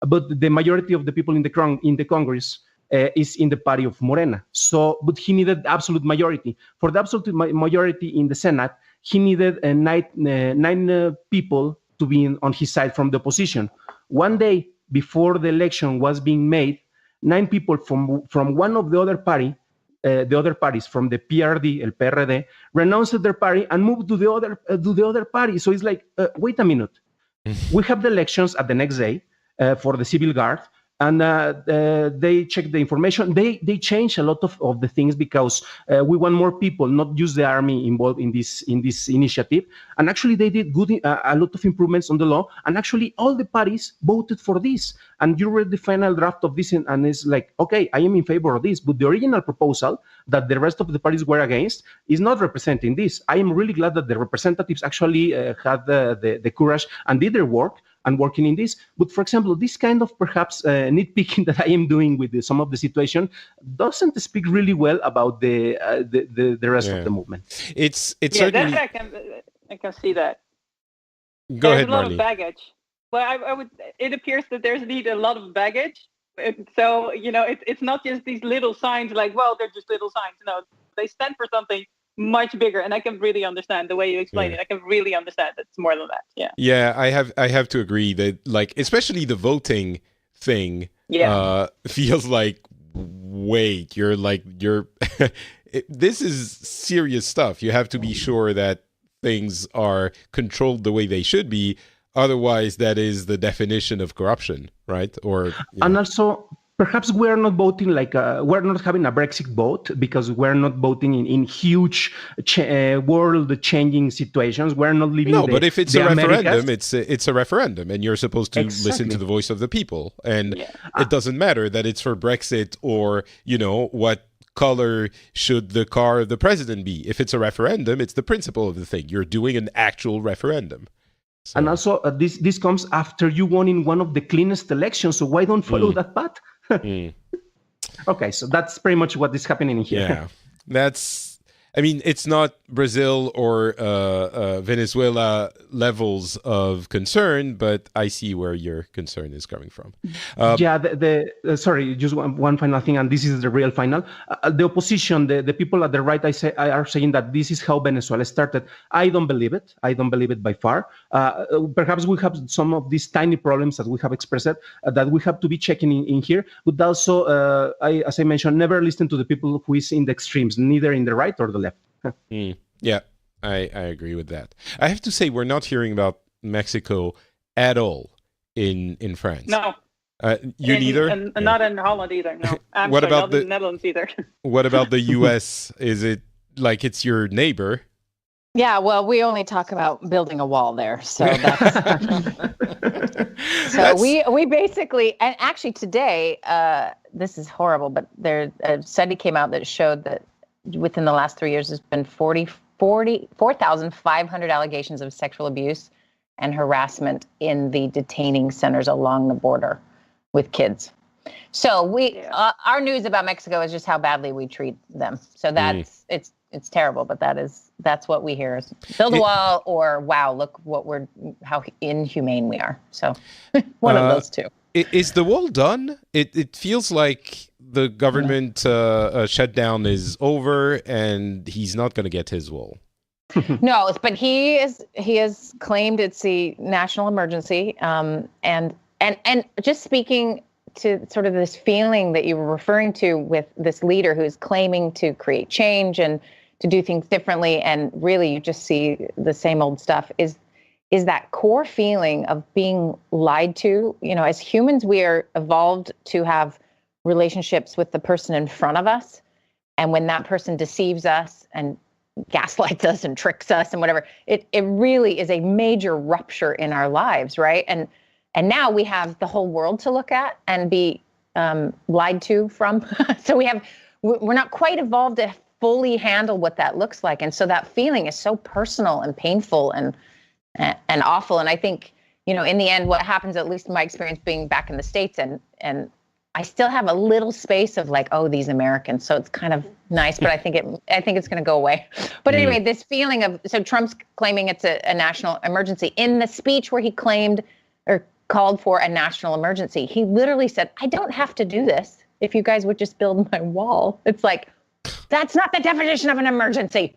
but the majority of the people in the Congress is in the party of Morena. So, but he needed absolute majority. For the absolute majority in the Senate, he needed nine people to be on his side from the opposition. One day before the election was being made, 9 people from one of the other parties from the PRD, El PRD, renounced their party and moved to the other party. So it's like, wait a minute. We have the elections at the next day for the civil guard, and they check the information. They change a lot of the things because we want more people, not use the army involved in this initiative. And actually, they did a lot of improvements on the law. And actually, all the parties voted for this. And you read the final draft of this, and it's like, okay, I am in favor of this. But the original proposal that the rest of the parties were against is not representing this. I am really glad that the representatives actually had the courage and did their work and working in this. But for example, this kind of perhaps nitpicking that I am doing with some of the situation doesn't speak really well about the rest of the movement. It's certainly. I can see that. Go There's ahead, a lot Marlene. of baggage. Well, I would. It appears that there's indeed a lot of baggage. So it's not just these little signs like, well, they're just little signs. No, they stand for something much bigger, and I can really understand the way you explain it. I can really understand it's more than that. Yeah, I have to agree that, like, especially the voting thing feels like, wait, you're this is serious stuff. You have to be sure that things are controlled the way they should be. Otherwise, that is the definition of corruption, right? And also, perhaps we're not voting we're not having a Brexit vote because we're not voting in huge world-changing situations. We're not living. No, but if it's a Americas. referendum, it's a referendum, and you're supposed to listen to the voice of the people. And it doesn't matter that it's for Brexit or what color should the car of the president be. If it's a referendum, it's the principle of the thing. You're doing an actual referendum. So. And also, this comes after you won in one of the cleanest elections. So why don't follow that path? Okay, so that's pretty much what is happening here. Yeah, it's not Brazil or Venezuela levels of concern, but I see where your concern is coming from. Sorry, just one final thing, and this is the real final. The opposition, the people at the right, are saying that this is how Venezuela started. I don't believe it. I don't believe it by far. Perhaps we have some of these tiny problems that we have expressed that we have to be checking in here. But also, as I mentioned, never listen to the people who is in the extremes, neither in the right or the left. Yeah, I agree with that. I have to say, we're not hearing about Mexico at all in France. No. You neither? And not in Holland either, no. What about not in the Netherlands either. What about the U.S.? Is it like it's your neighbor? Yeah, well, we only talk about building a wall there. So we basically, and actually today, this is horrible, but a study came out that showed that within the last 3 years, there's been 4,500 allegations of sexual abuse and harassment in the detaining centers along the border with kids. So our news about Mexico is just how badly we treat them. So that's it's terrible, but that's what we hear is build a wall or wow, look how inhumane we are. So one of those two. Is the wall done? It feels like the government shutdown is over and he's not going to get his wall. No, but he has claimed it's a national emergency. And just speaking to sort of this feeling that you were referring to with this leader who's claiming to create change and to do things differently, and really you just see the same old stuff, is that core feeling of being lied to. As humans, we are evolved to have relationships with the person in front of us. And when that person deceives us and gaslights us and tricks us and whatever, it really is a major rupture in our lives, right? And now we have the whole world to look at and be lied to from. So we're not quite evolved to fully handle what that looks like. And so that feeling is so personal and painful and awful. And I think, in the end, what happens, at least in my experience being back in the States, and I still have a little space of like, oh, these Americans. So it's kind of nice, but I think it's going to go away. But anyway, this feeling of, so Trump's claiming it's a national emergency. In the speech where he claimed or called for a national emergency. He literally said, I don't have to do this if you guys would just build my wall. It's like, that's not the definition of an emergency.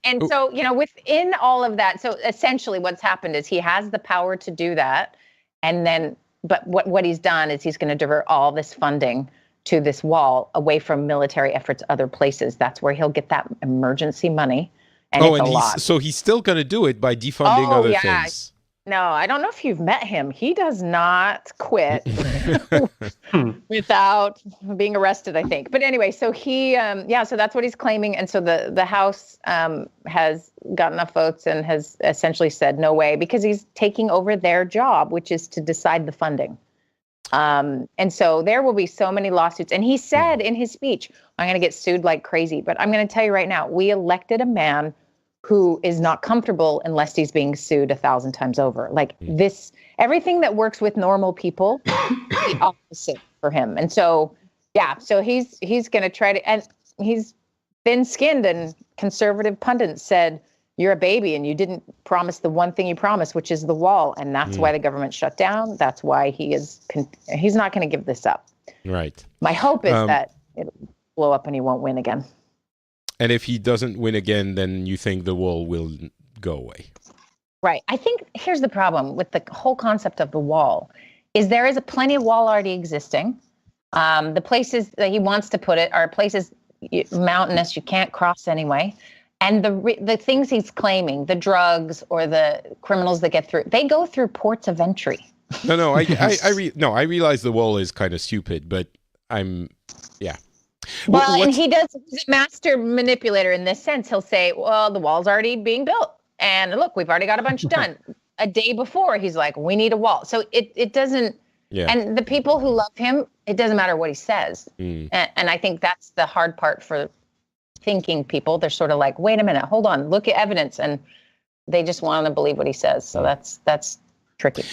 And so, within all of that, so essentially what's happened is he has the power to do that. And then, but what he's done is he's going to divert all this funding to this wall away from military efforts other places. That's where he'll get that emergency money. And it's a lot. So he's still going to do it by defunding other things. No, I don't know if you've met him. He does not quit without being arrested, I think. But anyway, so so that's what he's claiming. And so the House has got enough votes and has essentially said no way, because he's taking over their job, which is to decide the funding. And so there will be so many lawsuits. And he said in his speech, I'm going to get sued like crazy. But I'm going to tell you right now, we elected a man who is not comfortable unless he's being sued 1,000 times over. Like this, everything that works with normal people, the opposite for him. And so, so he's going to try to, and he's thin-skinned, and conservative pundits said, you're a baby and you didn't promise the one thing you promised, which is the wall. And that's why the government shut down. That's why he's not going to give this up. Right. My hope is that it'll blow up and he won't win again. And if he doesn't win again, then you think the wall will go away. Right. I think here's the problem with the whole concept of the wall is there is plenty of wall already existing. The places that he wants to put it are places mountainous, you can't cross anyway. And the things he's claiming, the drugs or the criminals that get through, they go through ports of entry. No, I realize the wall is kind of stupid, but Well, and he's a master manipulator in this sense. He'll say, well, the wall's already being built. And look, we've already got a bunch done. A day before, he's like, we need a wall. So it doesn't, and the people who love him, it doesn't matter what he says. And I think that's the hard part for thinking people. They're sort of like, wait a minute, hold on, look at evidence. And they just want to believe what he says. So that's tricky.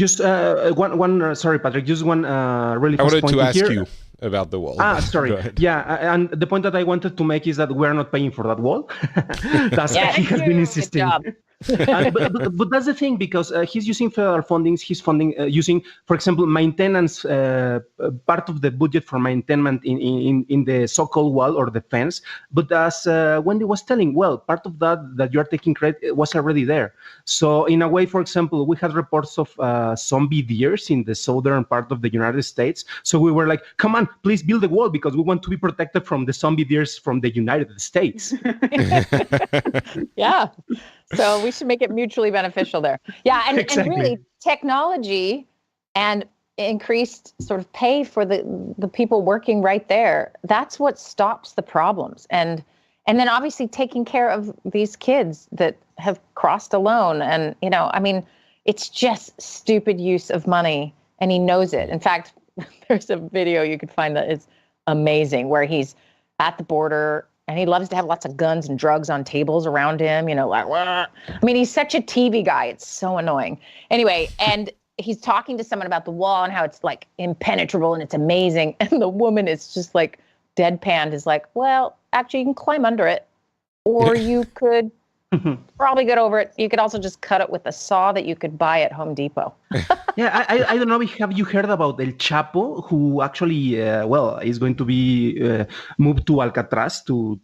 Sorry, Patrick, just one really I fast wanted point to ask here. you about the wall. Sorry. Yeah, and the point that I wanted to make is that we're not paying for that wall. That's what he has been insisting. But that's the thing, because he's using federal fundings. He's funding using, for example, maintenance, part of the budget for maintenance in the so-called wall or the fence. But as Wendy was telling, well, part of that you're taking credit was already there. So in a way, for example, we had reports of zombie deers in the southern part of the United States. So we were like, come on, please build a wall because we want to be protected from the zombie deers from the United States. Yeah. So we should make it mutually beneficial there. Yeah, and really technology and increased sort of pay for the people working right there, that's what stops the problems. And then obviously taking care of these kids that have crossed alone. And, it's just stupid use of money, and he knows it. In fact, there's a video you could find that is amazing where he's at the border. And he loves to have lots of guns and drugs on tables around him, like, wah. I mean, he's such a TV guy. It's so annoying. Anyway, and he's talking to someone about the wall and how it's like impenetrable and it's amazing. And the woman is just like deadpanned, is like, well, actually, you can climb under it, or you could probably get over it. You could also just cut it with a saw that you could buy at Home Depot. Yeah, I don't know. Have you heard about El Chapo, who actually, is going to be moved to Alcatraz to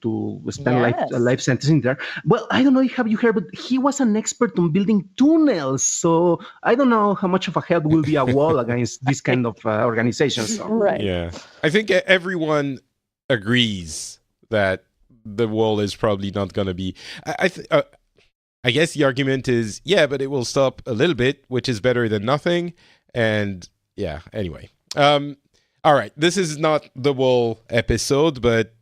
spend life sentence in there? Well, I don't know. Have you heard? But he was an expert on building tunnels. So I don't know how much of a help will be a wall against this kind of organizations. So. Right. Yeah, I think everyone agrees that the wall is probably not going to be. I guess the argument is, but it will stop a little bit, which is better than nothing. And anyway. All right. This is not the wall episode, but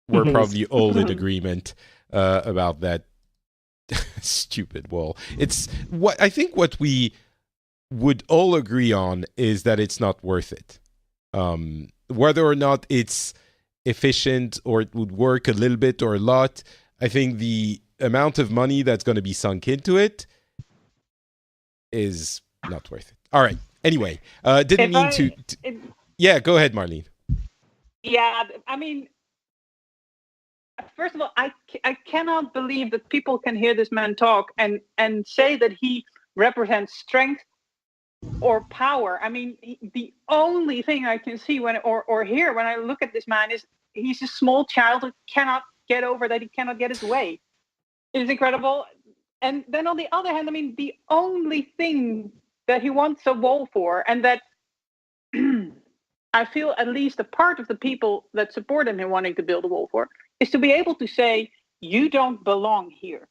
we're probably all in agreement about that stupid wall. It's what we would all agree on is that it's not worth it. Whether or not it's efficient or it would work a little bit or a lot, I think the amount of money that's going to be sunk into it is not worth it. All right. Anyway, didn't mean to. Go ahead, Marlene. Yeah, I mean, first of all, I cannot believe that people can hear this man talk and say that he represents strength or power. I mean, the only thing I can see or hear when I look at this man is he's a small child who cannot get over that he cannot get his way. It is incredible. And then on the other hand, I mean, the only thing that he wants a wall for, and that I feel at least a part of the people that support him in wanting to build a wall for, is to be able to say, you don't belong here.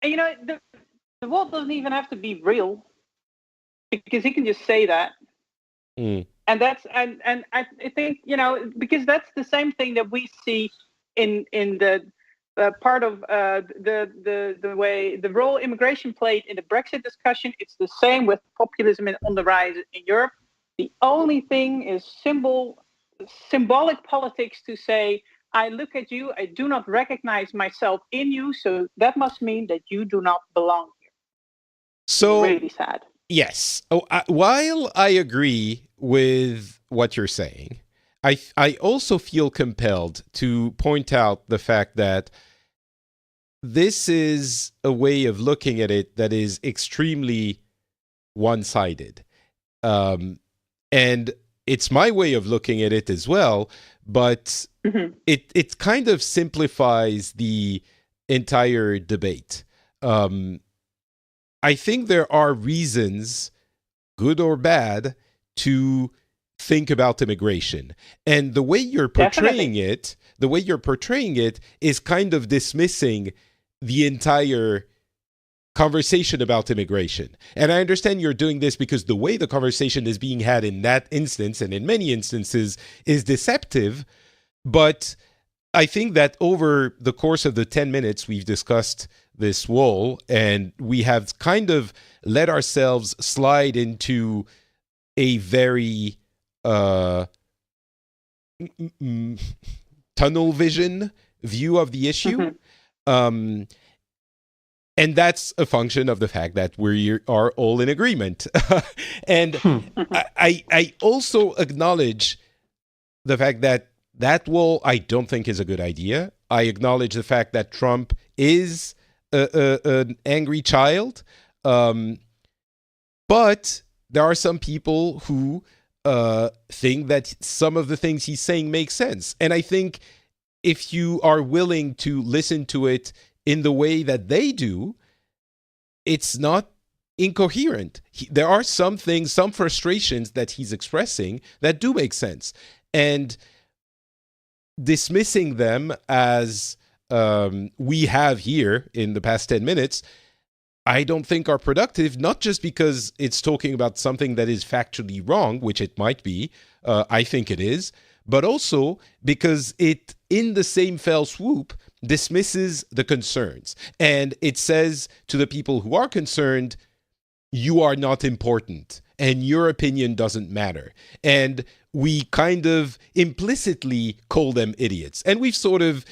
And, you know, the wall doesn't even have to be real, because he can just say that. And that's and I think, you know, because that's the same thing that we see in the part of the way the role immigration played in the Brexit discussion. It's the same with populism on the rise in Europe. The only thing is symbolic politics to say, I look at you, I do not recognize myself in you, so that must mean that you do not belong here. So it's really sad. Yes. While I agree with what you're saying, I also feel compelled to point out the fact that this is a way of looking at it that is extremely one-sided. And it's my way of looking at it as well, but it kind of simplifies the entire debate. I think there are reasons, good or bad, to think about immigration. And the way you're portraying it, is kind of dismissing the entire conversation about immigration. And I understand you're doing this because the way the conversation is being had in that instance, and in many instances, is deceptive. But I think that over the course of the 10 minutes we've discussed this wall, and we have kind of let ourselves slide into a very tunnel vision view of the issue. And that's a function of the fact that we are all in agreement. And I also acknowledge the fact that wall, I don't think, is a good idea. I acknowledge the fact that Trump is an angry child. But there are some people who think that some of the things he's saying make sense. And I think if you are willing to listen to it in the way that they do, it's not incoherent. There are some things, some frustrations that he's expressing that do make sense. And dismissing them as we have here in the past 10 minutes, I don't think are productive, not just because it's talking about something that is factually wrong, which it might be, I think it is, but also because it, in the same fell swoop, dismisses the concerns. And it says to the people who are concerned, you are not important and your opinion doesn't matter. And we kind of implicitly call them idiots. And we've sort of,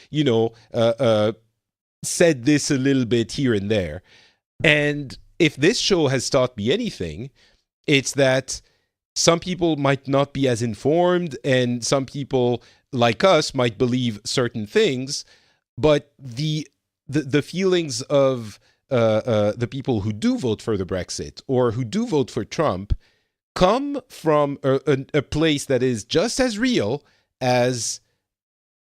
said this a little bit here and there. And if this show has taught me anything, it's that some people might not be as informed, and some people like us might believe certain things, but the feelings of the people who do vote for the Brexit or who do vote for Trump come from a place that is just as real as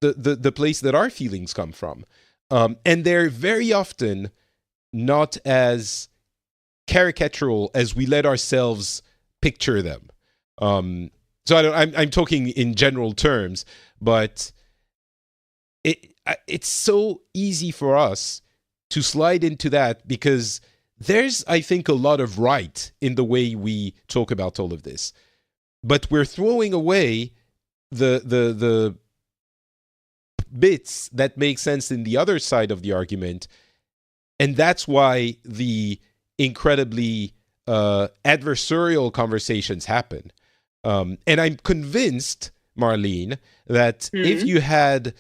the place that our feelings come from. And they're very often not as caricatural as we let ourselves picture them. So I'm talking in general terms, but it's so easy for us to slide into that because there's, I think, a lot of right in the way we talk about all of this, but we're throwing away the bits that make sense in the other side of the argument, and that's why the incredibly adversarial conversations happen. And I'm convinced, Marlene, that if you had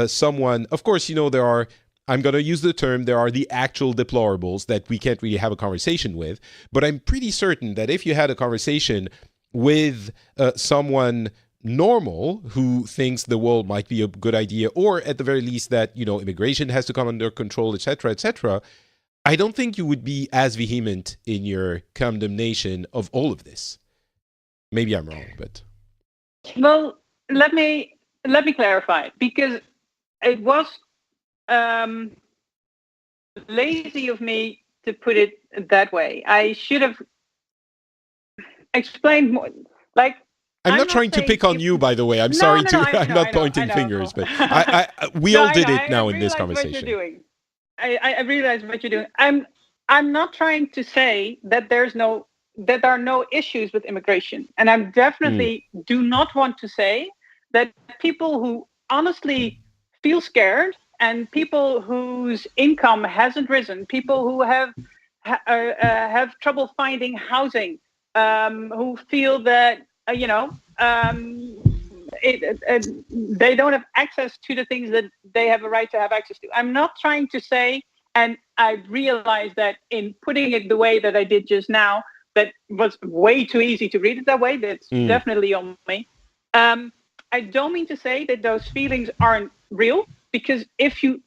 someone, of course, there are, I'm going to use the term, there are the actual deplorables that we can't really have a conversation with, but I'm pretty certain that if you had a conversation with someone normal who thinks the wall might be a good idea, or at the very least that, immigration has to come under control, etc., etc., I don't think you would be as vehement in your condemnation of all of this. Maybe I'm wrong, but Well, let me clarify, because it was lazy of me to put it that way. I should have explained more. Like, I'm not trying to pick on you, by the way. I'm sorry to. I'm not pointing fingers, but we all did it now in this conversation. What you're doing. I realize what you're doing. I'm not trying to say that there are no issues with immigration, and I'm definitely do not want to say that people who honestly feel scared and people whose income hasn't risen, people who have trouble finding housing, who feel that they don't have access to the things that they have a right to have access to. I'm not trying to say, and I realize that in putting it the way that I did just now, that was way too easy to read it that way. That's definitely on me. I don't mean to say that those feelings aren't real, because if you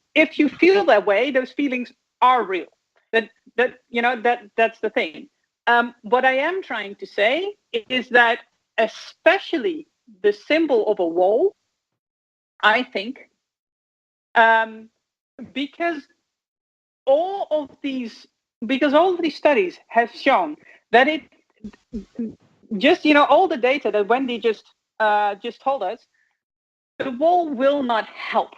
feel that way, those feelings are real. That's the thing. What I am trying to say is that, especially the symbol of a wall, I think, because all of these studies have shown that it just, all the data that Wendy just told us, the wall will not help.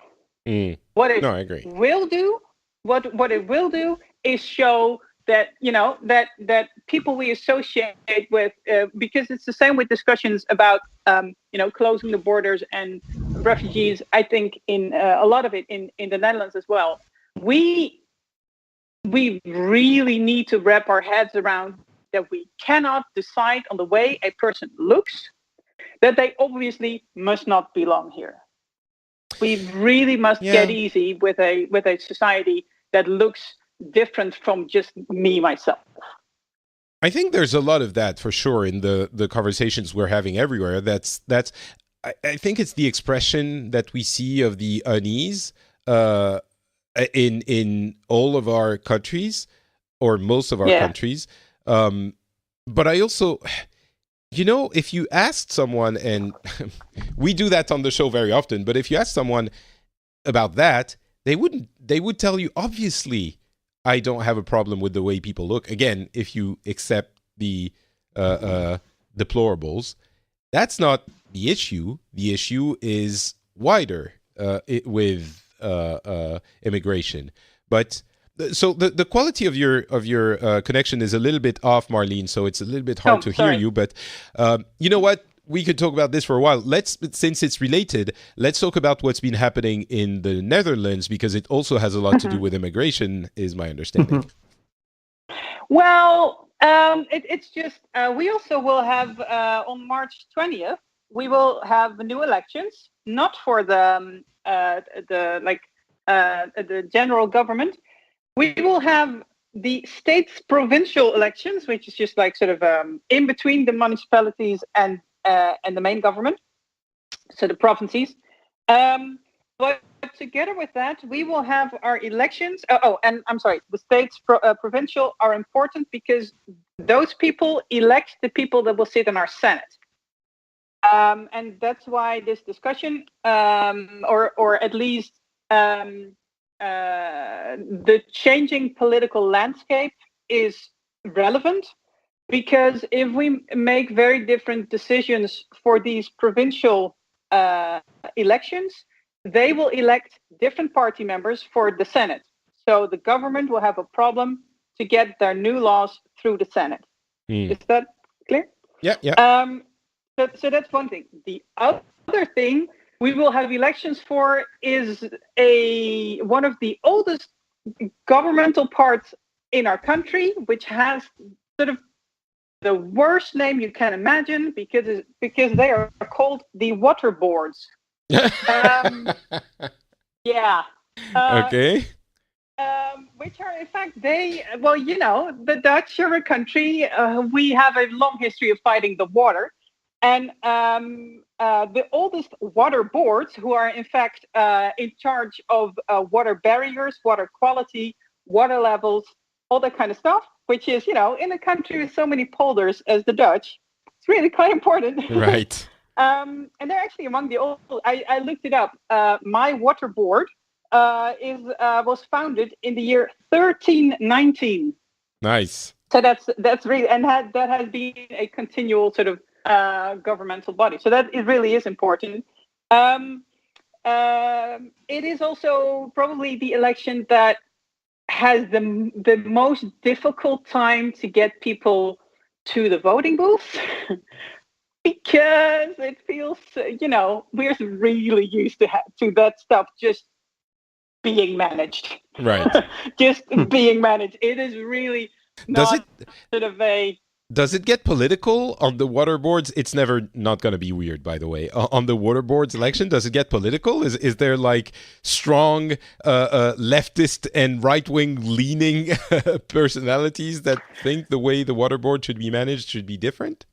What it will do, what it will do is show that that people we associate with, because it's the same with discussions about closing the borders and refugees. I think in a lot of it in the Netherlands as well. We really need to wrap our heads around that we cannot decide on the way a person looks, that they obviously must not belong here. We really must get easy with a society that looks different from just me, myself. I think there's a lot of that for sure in the conversations we're having everywhere. I think it's the expression that we see of the unease in all of our countries, or most of our countries. But I also, if you asked someone, and we do that on the show very often, but if you ask someone about that, they would tell you, obviously, I don't have a problem with the way people look. Again, if you accept the deplorables, that's not the issue. The issue is wider with immigration. But so the quality of your connection is a little bit off, Marlene. So it's a little bit hard to hear you. But you know what? We could talk about this for a while. Since it's related, let's talk about what's been happening in the Netherlands, because it also has a lot to do with immigration, is my understanding. Well, it's just we also will have on March 20th, we will have new elections, not for the general government. We will have the state's provincial elections, which is just like sort of in between the municipalities and the main government, so the provinces. But together with that, we will have our elections. And I'm sorry, the states provincial are important because those people elect the people that will sit in our Senate. And that's why this discussion, or at least the changing political landscape is relevant. Because if we make very different decisions for these provincial elections, they will elect different party members for the Senate. So the government will have a problem to get their new laws through the Senate. Is that clear? Yeah. So that's one thing. The other thing we will have elections for is one of the oldest governmental parts in our country, which has sort of the worst name you can imagine, because they are called the water boards. Okay. Which are in fact the Dutch are a country. We have a long history of fighting the water, and the oldest water boards, who are in fact in charge of water barriers, water quality, water levels, all that kind of stuff, which is, in a country with so many polders as the Dutch, it's really quite important. Right. And they're actually among the old. I looked it up. My water board was founded in the year 1319. Nice. So that's really, and that has been a continual sort of governmental body. So that it really is important. It is also probably the election that has the most difficult time to get people to the voting booth. Because it feels, we're really used to that stuff just being managed. Right. Just being managed. It is really not sort of a... Does it get political on the water boards? It's never not going to be weird, by the way. On the water boards election, does it get political? Is there like strong leftist and right-wing leaning personalities that think the way the water board should be managed should be different?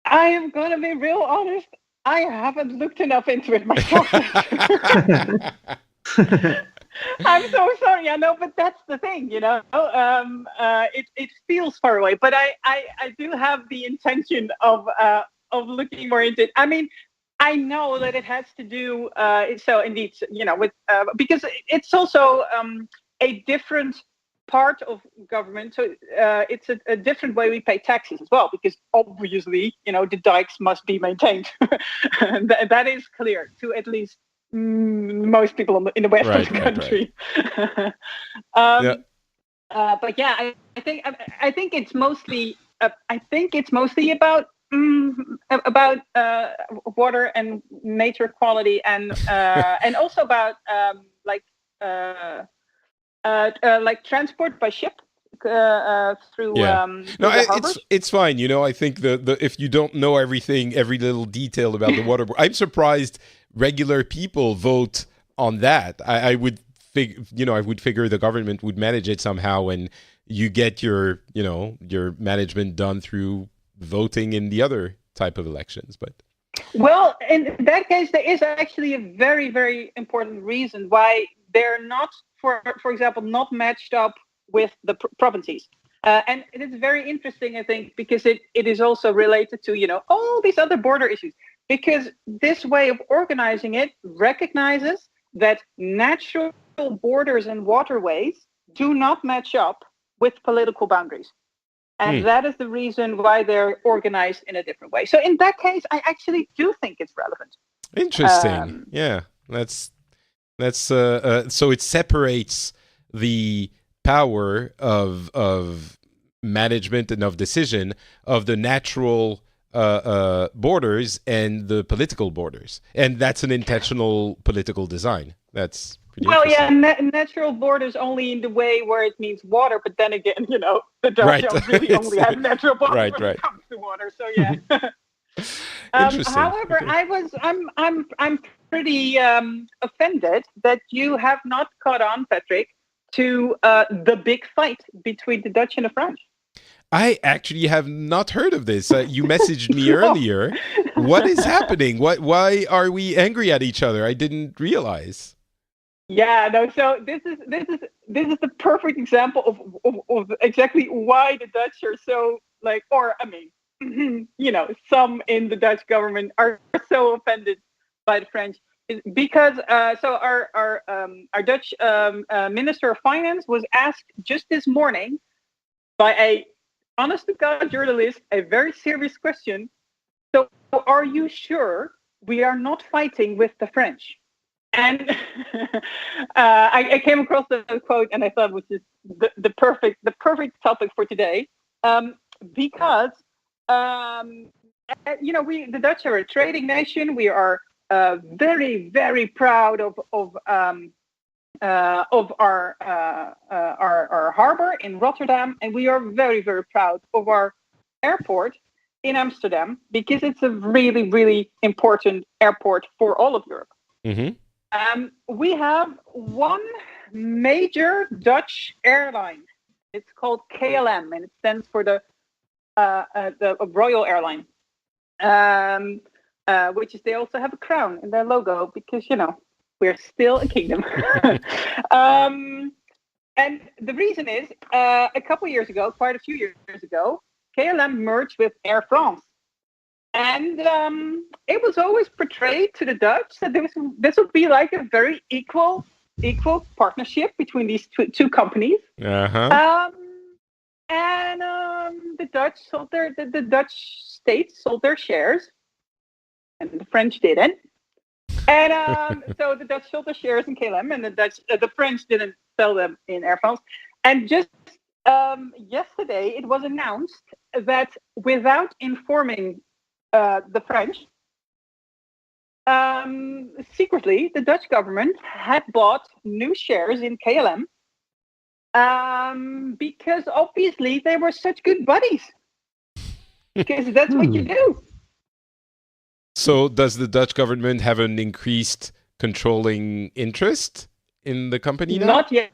I am going to be real honest. I haven't looked enough into it myself. I'm so sorry. I know, but that's the thing, it feels far away, but I do have the intention of looking more into it. I mean, I know that it has to do, so indeed, with, because it's also a different part of government. So it's a different way we pay taxes as well, because obviously, the dikes must be maintained. That is clear to at least most people in the west of the country. Right. But yeah, I think it's mostly about water and nature quality, and also about like transport by ship through. It's fine. I think the if you don't know everything, every little detail about the water board, I'm surprised regular people vote on that. I would figure the government would manage it somehow, and you get your management done through voting in the other type of elections. But well, in that case, there is actually a very, very important reason why they're not, for example, not matched up with the provinces. And it is very interesting, I think, because it is also related to, all these other border issues. Because this way of organizing it recognizes that natural borders and waterways do not match up with political boundaries. And that is the reason why they're organized in a different way. So in that case, I actually do think it's relevant. Interesting. Yeah, that's so it separates the power of management and of decision of the natural borders and the political borders, and that's an intentional political design. That's pretty interesting. Natural borders only in the way where it means water, but then again, the Dutch don't really only have natural borders when it comes to water. So yeah. However, okay. I'm pretty offended that you have not caught on, Patrick, to the big fight between the Dutch and the French. I actually have not heard of this. You messaged me earlier. What is happening? Why are we angry at each other? I didn't realize. Yeah, no. So this is the perfect example of exactly why the Dutch are so some in the Dutch government are so offended by the French. Because our Dutch Minister of Finance was asked just this morning by a honest to God journalist a very serious question. So, are you sure we are not fighting with the French? And I came across the quote, and I thought it was just the perfect topic for today, because the Dutch are a trading nation. We are very, very proud of our harbor in Rotterdam, and we are very, very proud of our airport in Amsterdam, because it's a really, really important airport for all of Europe. Mm-hmm. We have one major Dutch airline. It's called KLM, and it stands for the Royal Airline. Which is they also have a crown in their logo, because we're still a kingdom. And the reason is, a couple years ago, quite a few years ago, KLM merged with Air France. And it was always portrayed to the Dutch that this would be like a very equal partnership between these two companies. Uh-huh. And the Dutch the Dutch state sold their shares, and the French didn't. And so the Dutch sold their shares in KLM, and the French didn't sell them in Air France. And just yesterday, it was announced that without informing the French, secretly, the Dutch government had bought new shares in KLM because obviously they were such good buddies. Because that's what you do. So does the Dutch government have an increased controlling interest in the company now? Not yet.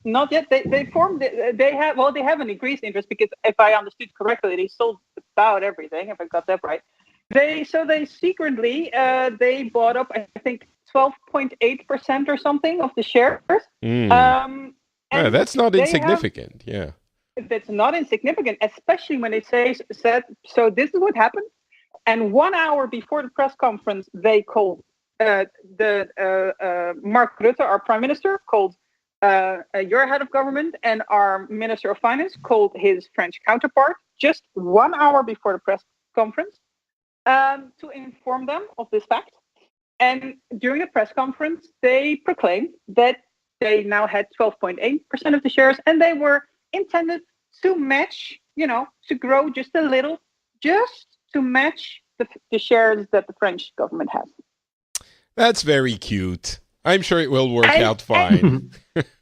Not yet. They formed. They have an increased interest because if I understood correctly, they sold about everything. If I got that right, they secretly they bought up, I think, 12.8% or something of the shares. Yeah, that's not insignificant. Yeah, that's not insignificant, especially when they said. So this is what happened, and 1 hour before the press conference, they called Mark Rutte, our prime minister, called. Your head of government and our Minister of Finance called his French counterpart just 1 hour before the press conference to inform them of this fact. And during the press conference, they proclaimed that they now had 12.8% of the shares, and they were intended to match, to grow just a little, just to match the shares that the French government has. That's very cute. I'm sure it will work out fine.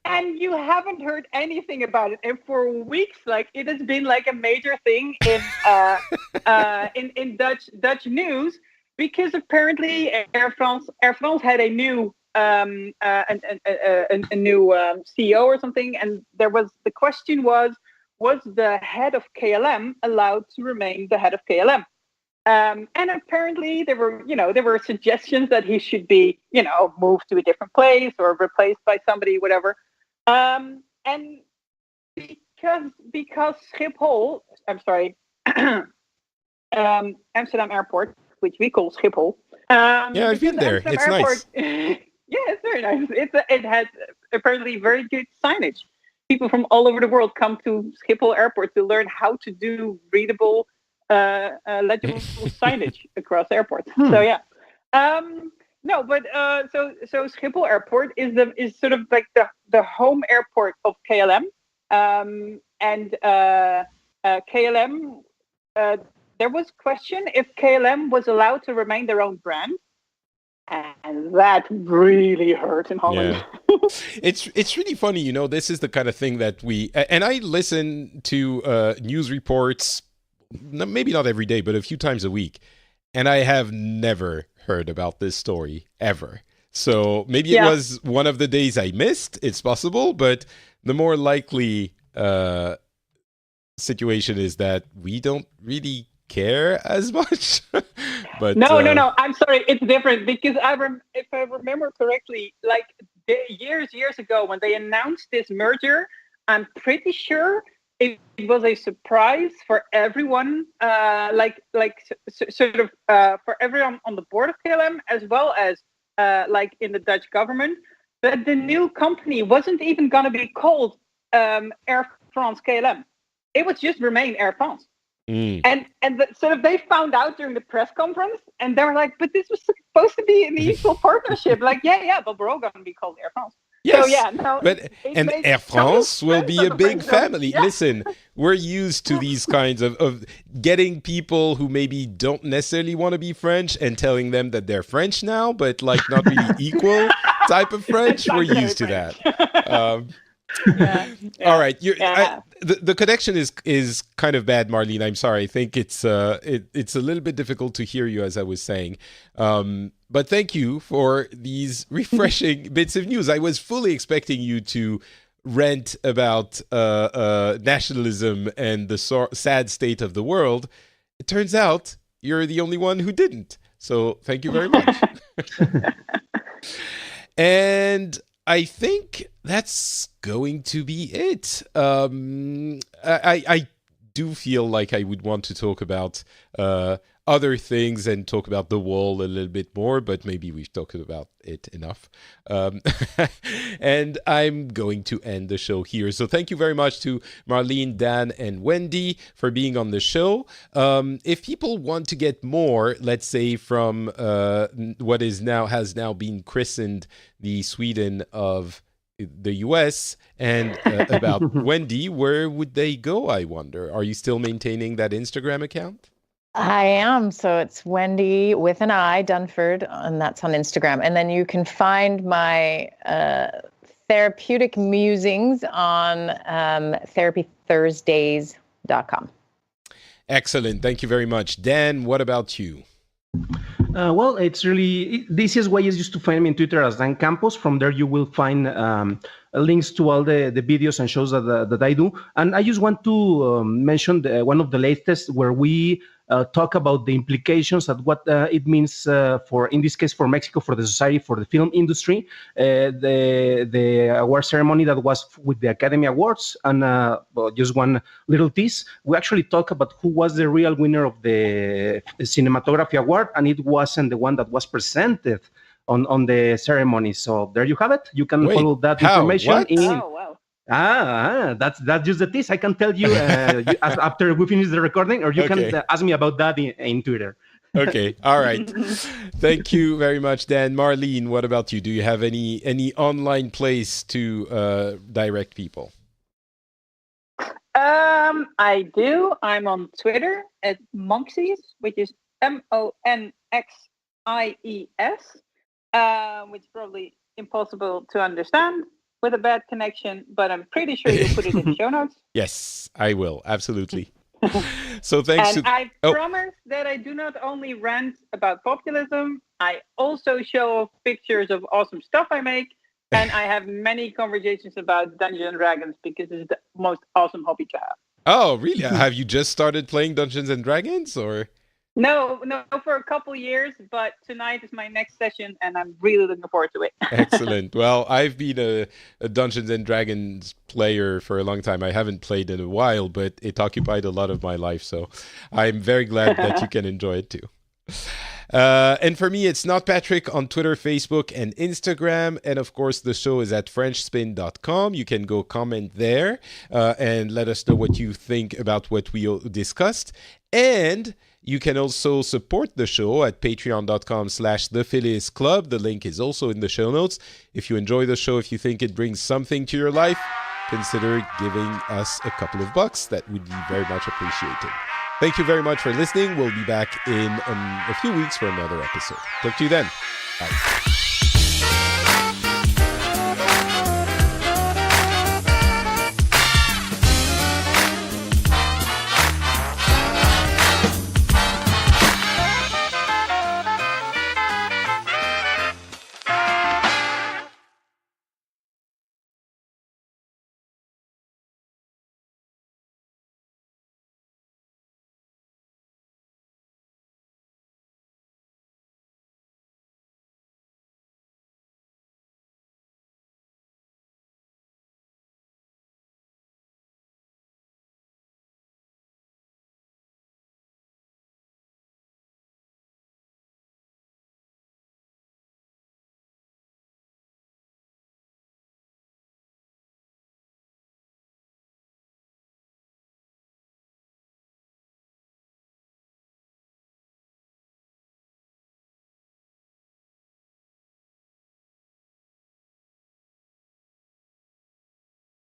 And you haven't heard anything about it. And for weeks, it has been like a major thing in Dutch news, because apparently Air France had a new CEO or something, and the question was the head of KLM allowed to remain the head of KLM? And apparently there were suggestions that he should be, moved to a different place or replaced by somebody, whatever. And because Schiphol, I'm sorry, Amsterdam Airport, which we call Schiphol. Yeah, I've been there. Amsterdam it's Airport, nice. Yeah, it's very nice. It has apparently very good signage. People from all over the world come to Schiphol Airport to learn how to do readable legible signage across airports. So yeah, no, but so Schiphol Airport is sort of like the home airport of KLM, and KLM. There was question if KLM was allowed to remain their own brand, and that really hurt in Holland. Yeah. It's really funny, This is the kind of thing that and I listen to news reports. Maybe not every day, but a few times a week. And I have never heard about this story, ever. So maybe it was one of the days I missed. It's possible. But the more likely situation is that we don't really care as much. But No. I'm sorry. It's different because if I remember correctly, years ago when they announced this merger, I'm pretty sure it was a surprise for everyone, for everyone on the board of KLM, as well as in the Dutch government, that the new company wasn't even going to be called Air France KLM. It would just remain Air France. And they found out during the press conference, and they were like, "But this was supposed to be an equal partnership." But we're all going to be called Air France. Yes, so, yeah, no, and Air France will be a big family. Yeah. Listen, we're used to these kinds of getting people who maybe don't necessarily want to be French and telling them that they're French now, but not really equal type of French. We're used to that. All right, the connection is kind of bad, Marlene. I'm sorry. I think it's a little bit difficult to hear you, as I was saying. But thank you for these refreshing bits of news. I was fully expecting you to rant about nationalism and the sad state of the world. It turns out you're the only one who didn't. So thank you very much. And I think that's going to be it. I do feel like I would want to talk about other things and talk about the wall a little bit more, but maybe we've talked about it enough. And I'm going to end the show here. So thank you very much to Marlene, Dan, and Wendy for being on the show. If people want to get more, let's say from what has now been christened the Sweden of the US, and about Wendy, where would they go, I wonder? Are you still maintaining that Instagram account? I am. So it's Wendy with an I, Dunford, and that's on Instagram. And then you can find my therapeutic musings on therapythursdays.com. Excellent. Thank you very much. Dan, what about you? Well, it's really, the easiest way is just to find me on Twitter as Dan Campos. From there, you will find links to all the videos and shows that I do. And I just want to mention one of the latest where we talk about the implications of what it means for, in this case, for Mexico, for the society, for the film industry. The award ceremony that was with the Academy Awards, and just one little tease. We actually talk about who was the real winner of the cinematography award, and it wasn't the one that was presented on the ceremony. So there you have it. You can follow that information. What? Oh, wow. That's just the tease. I can tell you after we finish the recording, or you can ask me about that in Twitter. Okay, all right. Thank you very much, Dan. Marlene, what about you? Do you have any online place to direct people? I do. I'm on Twitter at Monxies, which is MONXIES, which is probably impossible to understand with a bad connection, but I'm pretty sure you'll put it in the show notes. Yes, I will. Absolutely. So thanks. And I promise that I do not only rant about populism, I also show pictures of awesome stuff I make, and I have many conversations about Dungeons and Dragons because it's the most awesome hobby to have. Oh, really? Have you just started playing Dungeons and Dragons, or? No, for a couple years, but tonight is my next session, and I'm really looking forward to it. Excellent. Well, I've been a Dungeons and Dragons player for a long time. I haven't played in a while, but it occupied a lot of my life, so I'm very glad that you can enjoy it too. And for me, it's Not Patrick on Twitter, Facebook, and Instagram. And of course, the show is at FrenchSpin.com. You can go comment there and let us know what you think about what we discussed. And you can also support the show at patreon.com/The Phileas Club. The link is also in the show notes. If you enjoy the show, if you think it brings something to your life, consider giving us a couple of bucks. That would be very much appreciated. Thank you very much for listening. We'll be back in a few weeks for another episode. Talk to you then. Bye.